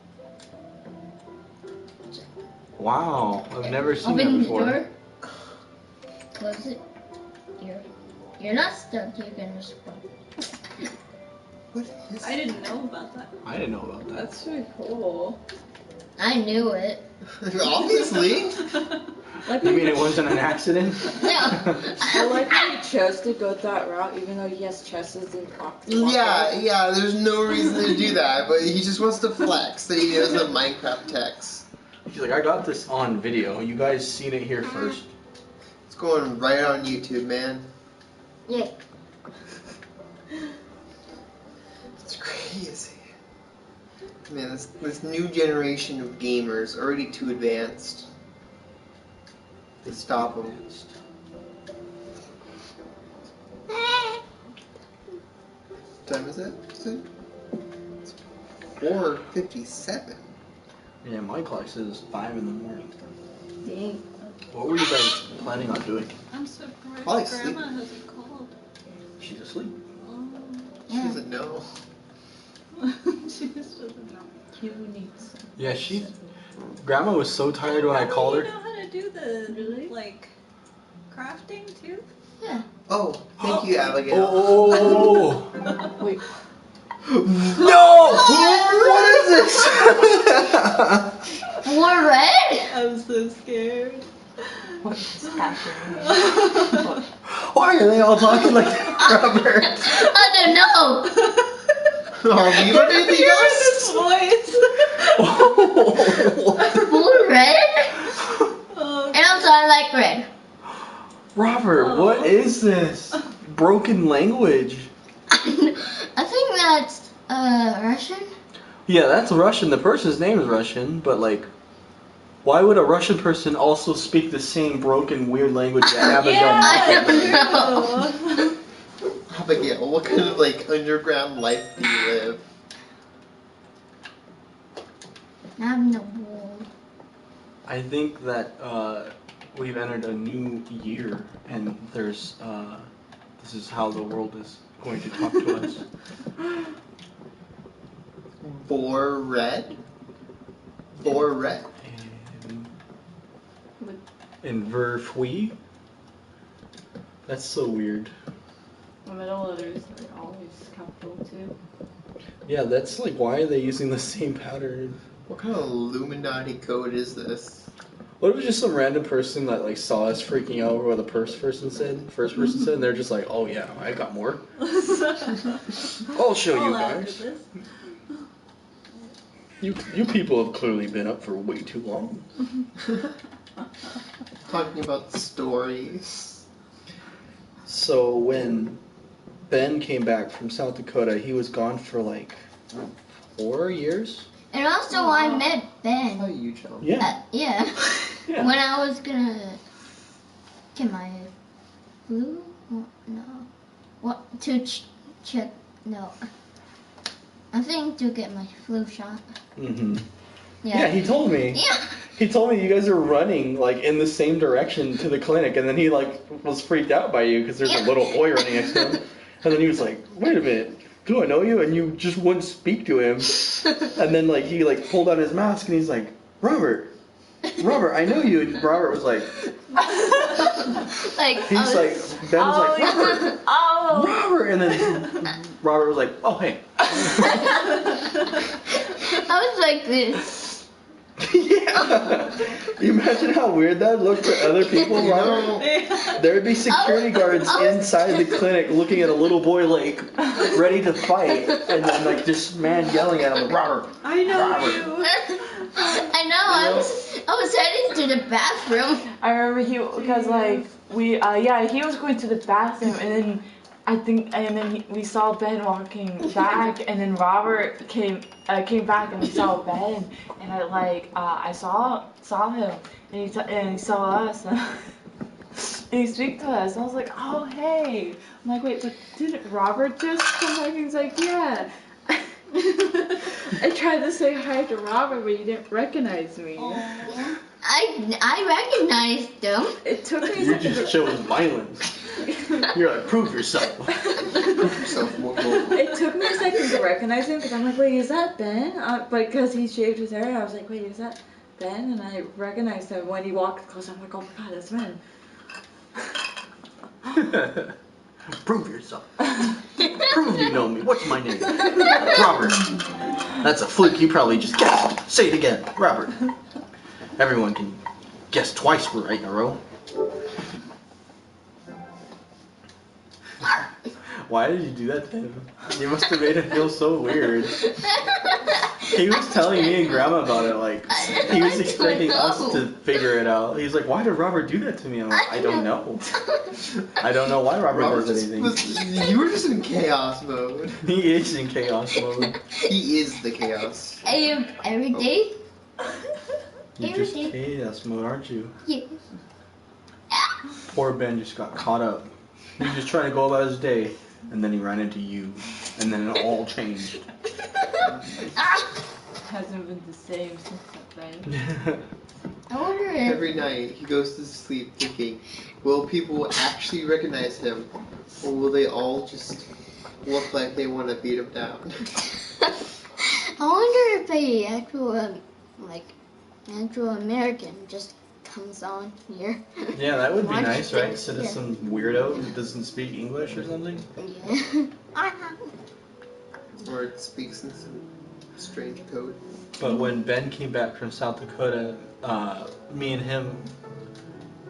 Wow, I've never seen that Open the before. door. Close it. You're not stuck. You can just go. What is I didn't know about that. I didn't know about that. That's really cool. I knew it. Obviously. Like You mean it wasn't an accident? No. I like how he chose to go that route, even though he has chests and boxes. Yeah, there's no reason to do that, but he just wants to flex that he knows the Minecraft text. He's like, I got this on video. You guys seen it here first. It's going right on YouTube, man. Yeah. It's crazy. Man, this new generation of gamers already too advanced. They stop them. What time is it? It's 4:57. Yeah, my class is 5 in the morning. Dang. What were you guys planning on doing? I'm surprised Probably Grandma sleep. hasn't called. She's asleep. Oh. She doesn't know. She just doesn't know. You need some. Yeah, Grandma was so tired when I called her. You know how to do the like crafting too? Yeah. Oh, thank you, Abigail. Oh! Wait. No! What is this? More red? I'm so scared. What's happening? Why are they all talking like that, Robert? I don't know. Are we ready to be His voice. More red? Oh, And also I like red. Robert, what is this? Broken language. I think that's Russian. Yeah, that's Russian. The person's name is Russian, but like, why would a Russian person also speak the same broken, weird language that Abigail I don't know. Abigail, what kind of like underground life do you live? I'm the wall. I think that we've entered a new year, and there's this is how the world is going to talk to us. Boar red? Boar red. And verfui. That's so weird. The middle letters are always capital too. Yeah, that's like, why are they using the same pattern? What kind of Illuminati code is this? What if it was just some random person that like saw us freaking out over what the first person said, and they're just like, oh yeah, I got more. I'll show you I'll add to guys. this. You people have clearly been up for way too long. Talking about stories. So when Ben came back from South Dakota, he was gone for like 4 years. And also I met That's how Ben. you chill. Yeah. Yeah. Yeah. When I was gonna get my flu? No. What? To check? No. I think to get my flu shot. Mm-hmm. Yeah. Yeah, he told me. Yeah. He told me you guys are running like in the same direction to the clinic, and then he like was freaked out by you because there's a little boy running next to him, and then he was like, "Wait a minute, do I know you?" And you just wouldn't speak to him, and then like he like pulled on his mask and he's like, "Robert, I know you." And Robert was like, Like he's like, Ben was like, "Robert, Oh. Robert," and then Robert was like, "Oh hey." I was like this. Yeah. You imagine how weird that would look for other people, Robert? There would be security guards inside the clinic looking at a little boy like ready to fight, and then like this man yelling at him, "Robert, I know Robert." you. I know. I was heading to the bathroom. I remember because like he was going to the bathroom and then we saw Ben walking back and then Robert came back and we saw Ben and I saw him and he saw us and he spoke to us. I was like, oh hey. I'm like, wait, but didn't Robert just come back? And he's like, yeah. I tried to say hi to Robert, but you didn't recognize me. I recognized them. It took me a You second. just showing violence. You're like, prove yourself. It took me a second to recognize him because I'm like, wait, is that Ben? But because he shaved his hair, I was like, wait, is that Ben? And I recognized him when he walked close. I'm like, oh my god, that's Ben. Prove yourself. Prove you know me. What's my name? Robert. That's a fluke. You probably just guessed. Say it again. Robert. Everyone can guess twice right in a row. Why did you do that to him? You must have made him feel so weird. He was telling me and Grandma about it, like, he was expecting us to figure it out. He's like, why did Robert do that to me? I'm like, I don't know. I don't know why Robert does anything. You were just in chaos mode. He is in chaos mode. He is the chaos. Every day? You're just chaos mode, aren't you? Yes. Poor Ben just got caught up. He was just trying to go about his day, and then he ran into you, and then it all changed. Hasn't been the same since then. I wonder if... Every night he goes to sleep thinking, will people actually recognize him, or will they all just look like they want to beat him down? I wonder if a actual American just comes on here. Yeah, that would be Watch nice, right? this. Instead of some weirdo who doesn't speak English or something. Yeah. Or it speaks in some strange code. But when Ben came back from South Dakota, me and him,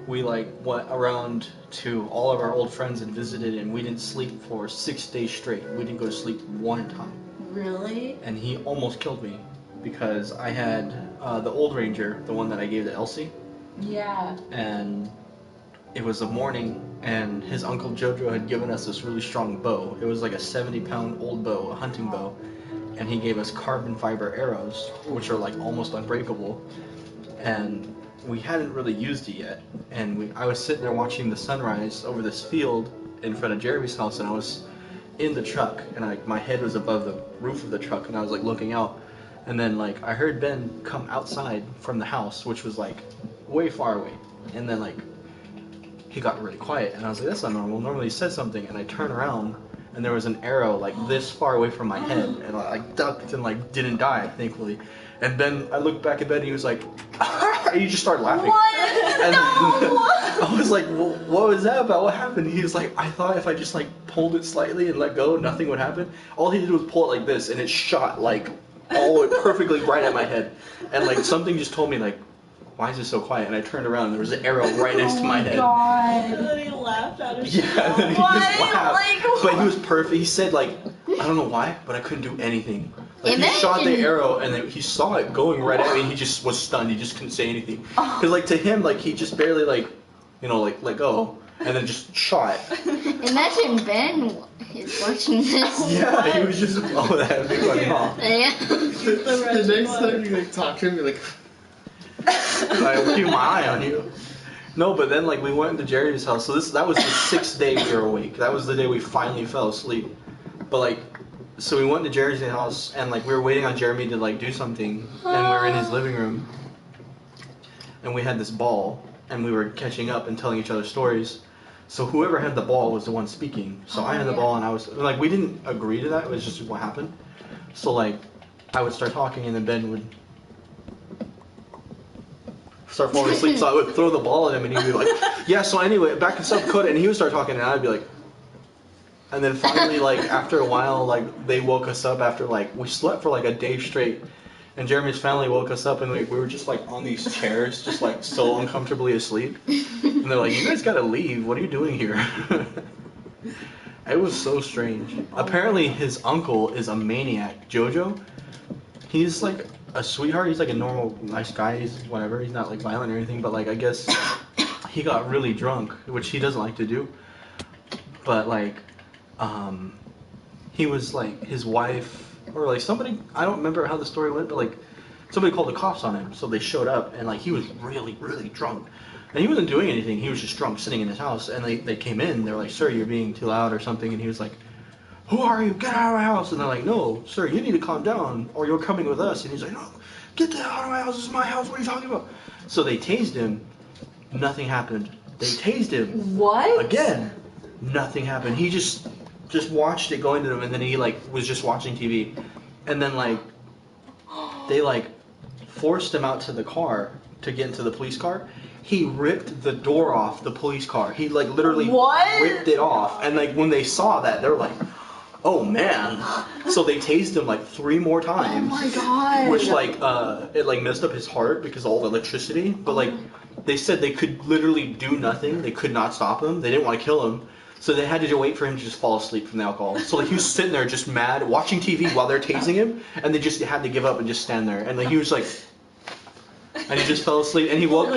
we like went around to all of our old friends and visited, and we didn't sleep for 6 days straight. We didn't go to sleep one time. Really? And he almost killed me because I had the old Ranger, the one that I gave to Elsie. Yeah. And it was a morning, and his uncle Jojo had given us this really strong bow. It was like a 70-pound old bow, a hunting bow, and he gave us carbon fiber arrows, which are like almost unbreakable. And we hadn't really used it yet. And I was sitting there watching the sunrise over this field in front of Jeremy's house, and I was in the truck, and my head was above the roof of the truck, and I was like looking out. And then like I heard Ben come outside from the house, which was like way far away. And then like he got really quiet, and I was like, that's not normal. Normally he said something, and I turned around, and there was an arrow like this far away from my head, and I ducked and like didn't die, thankfully. And Ben, I looked back at Ben, and he was like, and he just started laughing. What? And No! I was like, well, what was that about? What happened? He was like, I thought if I just like pulled it slightly and let go, nothing would happen. All he did was pull it like this, and it shot like all perfectly right at my head. And like something just told me like, why is it so quiet? And I turned around, and there was an arrow right next to my head. God. And then he laughed at his Yeah, and then he just laughed. Like, But he was perfect. He said like, I don't know why, but I couldn't do anything. Like he shot the arrow, and then he saw it going right at me, and he just was stunned. He just couldn't say anything. Because like to him, like he just barely like, you know, like let go. and then just shot. Imagine Ben is watching this. Yeah, he was just, oh, that'd be funny, huh? Yeah. The next time you like talk to him, you're like, I'll keep my eye on you. No, but then like we went into Jerry's house, so that was the 6th day we were awake. That was the day we finally fell asleep. But like, so we went to Jerry's house, and like we were waiting on Jeremy to like do something, and we were in his living room, and we had this ball, and we were catching up and telling each other stories. So whoever had the ball was the one speaking. So I had the ball, and I was like, we didn't agree to that. It was just what happened. So like, I would start talking, and then Ben would start falling asleep. So I would throw the ball at him, and he'd be like, "Yeah." So anyway, back in South Dakota, and he would start talking, and I'd be like. And then finally, like, after a while, like, they woke us up after, like, we slept for, like, a day straight. And Jeremy's family woke us up, and we were just, like, on these chairs, just, like, so uncomfortably asleep. And they're like, you guys gotta leave. What are you doing here? It was so strange. Apparently, his uncle is a maniac, Jojo. He's, like, a sweetheart. He's, like, a normal, nice guy. He's whatever. He's not, like, violent or anything. But, like, I guess he got really drunk, which he doesn't like to do. But, like... he was like his wife or like somebody, I don't remember how the story went, but like somebody called the cops on him, so they showed up, and like he was really drunk, and he wasn't doing anything. He was just drunk sitting in his house, and they came in. They're like, "Sir, you're being too loud" or something, and he was like, "Who are you? Get out of my house!" And they're like, "No, sir, you need to calm down or you're coming with us." And he's like, "No, get the hell out of my house. This is my house. What are you talking about?" So they tased him. Nothing happened. They tased him. What? Again. Nothing happened. He just watched it go into him, and then he like was just watching TV, and then like they like forced him out to the car to get into the police car. He ripped the door off the police car. He like literally ripped it off, and like when they saw that, they're like, "Oh man!" So they tased him like 3 more times. Oh my god! Which like it like messed up his heart because of all the electricity. But like they said they could literally do nothing. They could not stop him. They didn't want to kill him. So they had to wait for him to just fall asleep from the alcohol. So like he was sitting there just mad, watching TV while they're tasing him, and they just had to give up and just stand there. And like he was like, and he just fell asleep. And he woke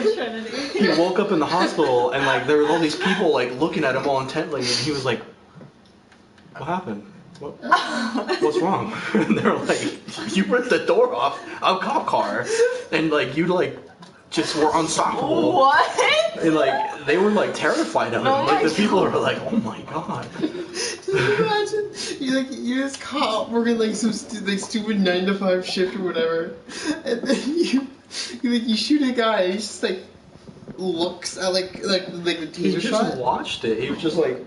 up in the hospital, and like there were all these people like looking at him all intently, and he was like, "What happened? What's wrong?" And they're like, "You ripped the door off a cop car, and like you like." Just were unstoppable. What? And like they were like terrified of him. Oh like the people are like, "Oh my god." Just imagine you this cop working like some stupid 9-to-5 shift or whatever, and then you shoot a guy. And he just like looks at like the taser He just shot. watched it. He was just like,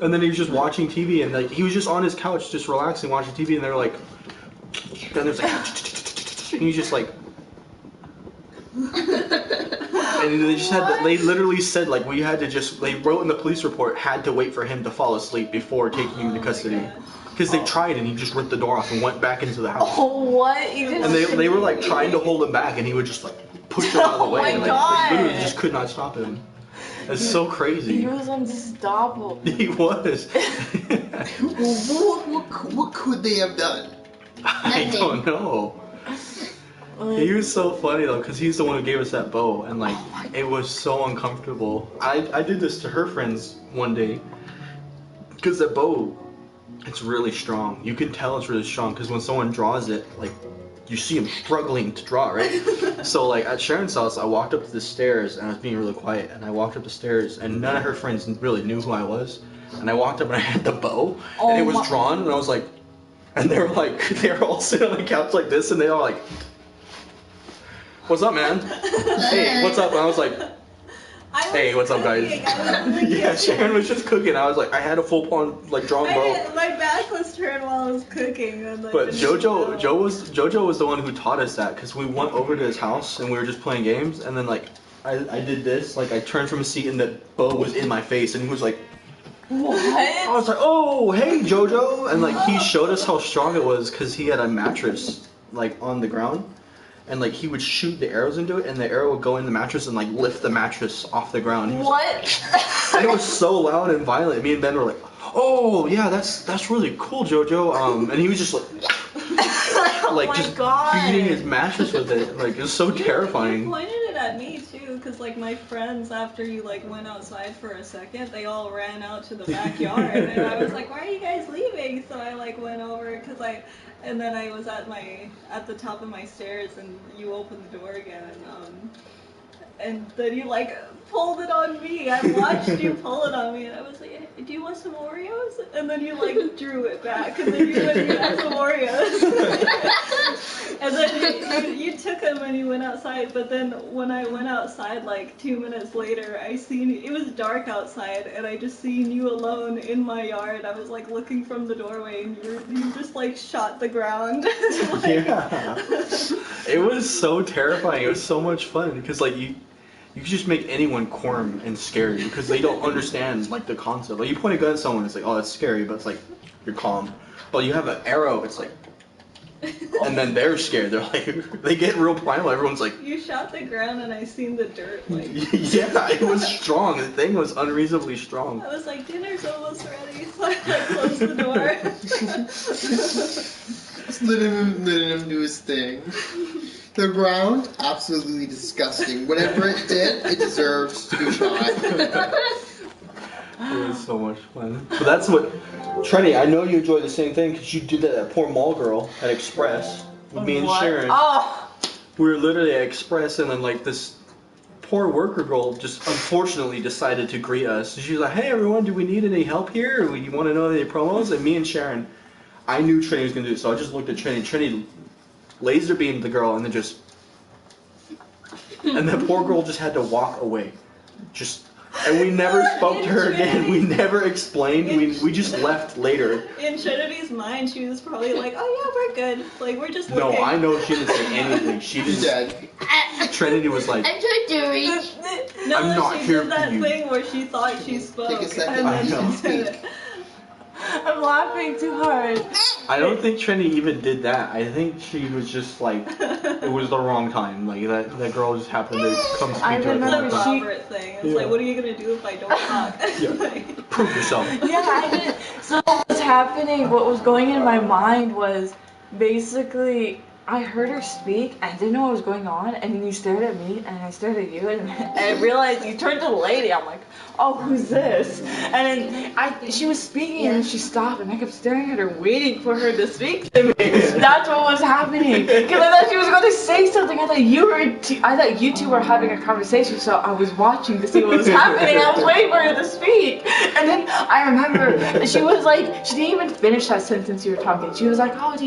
and then he was just watching TV, and like he was just on his couch just relaxing watching TV, and they're like, and there's like, and he's just like. And they just had to, they literally said like we had to just, they wrote in the police report, had to wait for him to fall asleep before taking him into custody. Because they tried, and he just ripped the door off and went back into the house. Oh, what? And they were like trying to hold him back, and he would just like push him out of the way. And like they literally just could not stop him. It's so crazy. He was unstoppable. He was. What could they have done? I don't know. He was so funny though, because he's the one who gave us that bow, and like it was so uncomfortable. I did this to her friends one day, because that bow, it's really strong. You can tell it's really strong because when someone draws it, like you see him struggling to draw, right? So like at Sharon's house, I walked up the stairs and I was being really quiet, and I walked up the stairs and none of her friends really knew who I was, and I walked up and I had the bow and it was drawn, and I was like, and they were all sitting on the couch like this, and they all like. What's up, man? Hey, what's up? And I was like, hey, what's up, guys? Yeah, Sharon was just cooking. I was like, I had a full-on like drawn bow. My back was turned while I was cooking. And, like, but Jojo was the one who taught us that, because we went over to his house and we were just playing games, and then like I did this, like I turned from a seat and the bow was in my face, and he was like, what? I was like, oh, hey, Jojo, and like he showed us how strong it was because he had a mattress like on the ground. And like he would shoot the arrows into it, and the arrow would go in the mattress and like lift the mattress off the ground. What? And it was so loud and violent. Me and Ben were like, "Oh yeah, that's really cool, Jojo." And he was just like oh just God. beating his mattress with it. Like it was so terrifying. You pointed it at me too, because like my friends, after you like went outside for a second, they all ran out to the backyard, and I was like, why are you guys leaving? So I like went over, and then I was at the top of my stairs, and you opened the door again, and then you like pulled it on me. I watched you pull it on me, and I was like, do you want some Oreos? And then you like drew it back, and then you went and you had some Oreos. And then you took them and you went outside, but then when I went outside like 2 minutes later, it was dark outside, and I just seen you alone in my yard. I was like looking from the doorway, and you just like shot the ground. Yeah. It was so terrifying. It was so much fun, because like you could just make anyone quirm and scary, because they don't understand like the concept. Like you point a gun at someone, it's like, oh, that's scary, but it's like you're calm. But you have an arrow, it's like, and then they're scared. They're like, they get real primal. Everyone's like, you shot the ground, and I seen the dirt. Like, yeah, it was strong. The thing was unreasonably strong. I was like, dinner's almost ready, so I like closed the door. Just let him do his thing. The ground, absolutely disgusting. Whatever it did, it deserved to be shot. It was so much fun. But that's what, Trini, I know you enjoy the same thing, because you did that poor mall girl at Express with me and Sharon. Oh! We were literally at Express, and then like this poor worker girl just unfortunately decided to greet us. She was like, hey everyone, do we need any help here? Or you want to know any promos? And me and Sharon, I knew Trini was going to do it, so I just looked at Trini. Trini laser beamed the girl, and then just, and the poor girl just had to walk away. And we never spoke to her again. We never explained. We just left later. In Trinity's mind, she was probably like, oh yeah, we're good. Like, we're just looking. No, I know she didn't say anything. She just... dead. Trinity was like... I'm trying to reach. No, I'm not she here did that for you. thing where she thought she spoke. Take a second, and I then know. she said it. I'm laughing too hard. I don't think Trini even did that. I think she was just like... It was the wrong time. Like, that girl just happened to come speak I to her. remember The she- Robert thing. It's Yeah. like, what are you gonna do if I don't talk? Yeah. Like, Prove yourself. Yeah, I did. So what was happening, what was going in my mind was basically I heard her speak, I didn't know what was going on, and then you stared at me, and I stared at you, and I realized you turned to the lady. I'm like, oh, who's this? And then she was speaking, and then she stopped, and I kept staring at her, waiting for her to speak to me. That's what was happening. Because I thought she was going to say something. I thought you two were having a conversation, so I was watching to see what was happening. I was waiting for her to speak. And then I remember she was like, she didn't even finish that sentence you were talking. She was like, oh, do you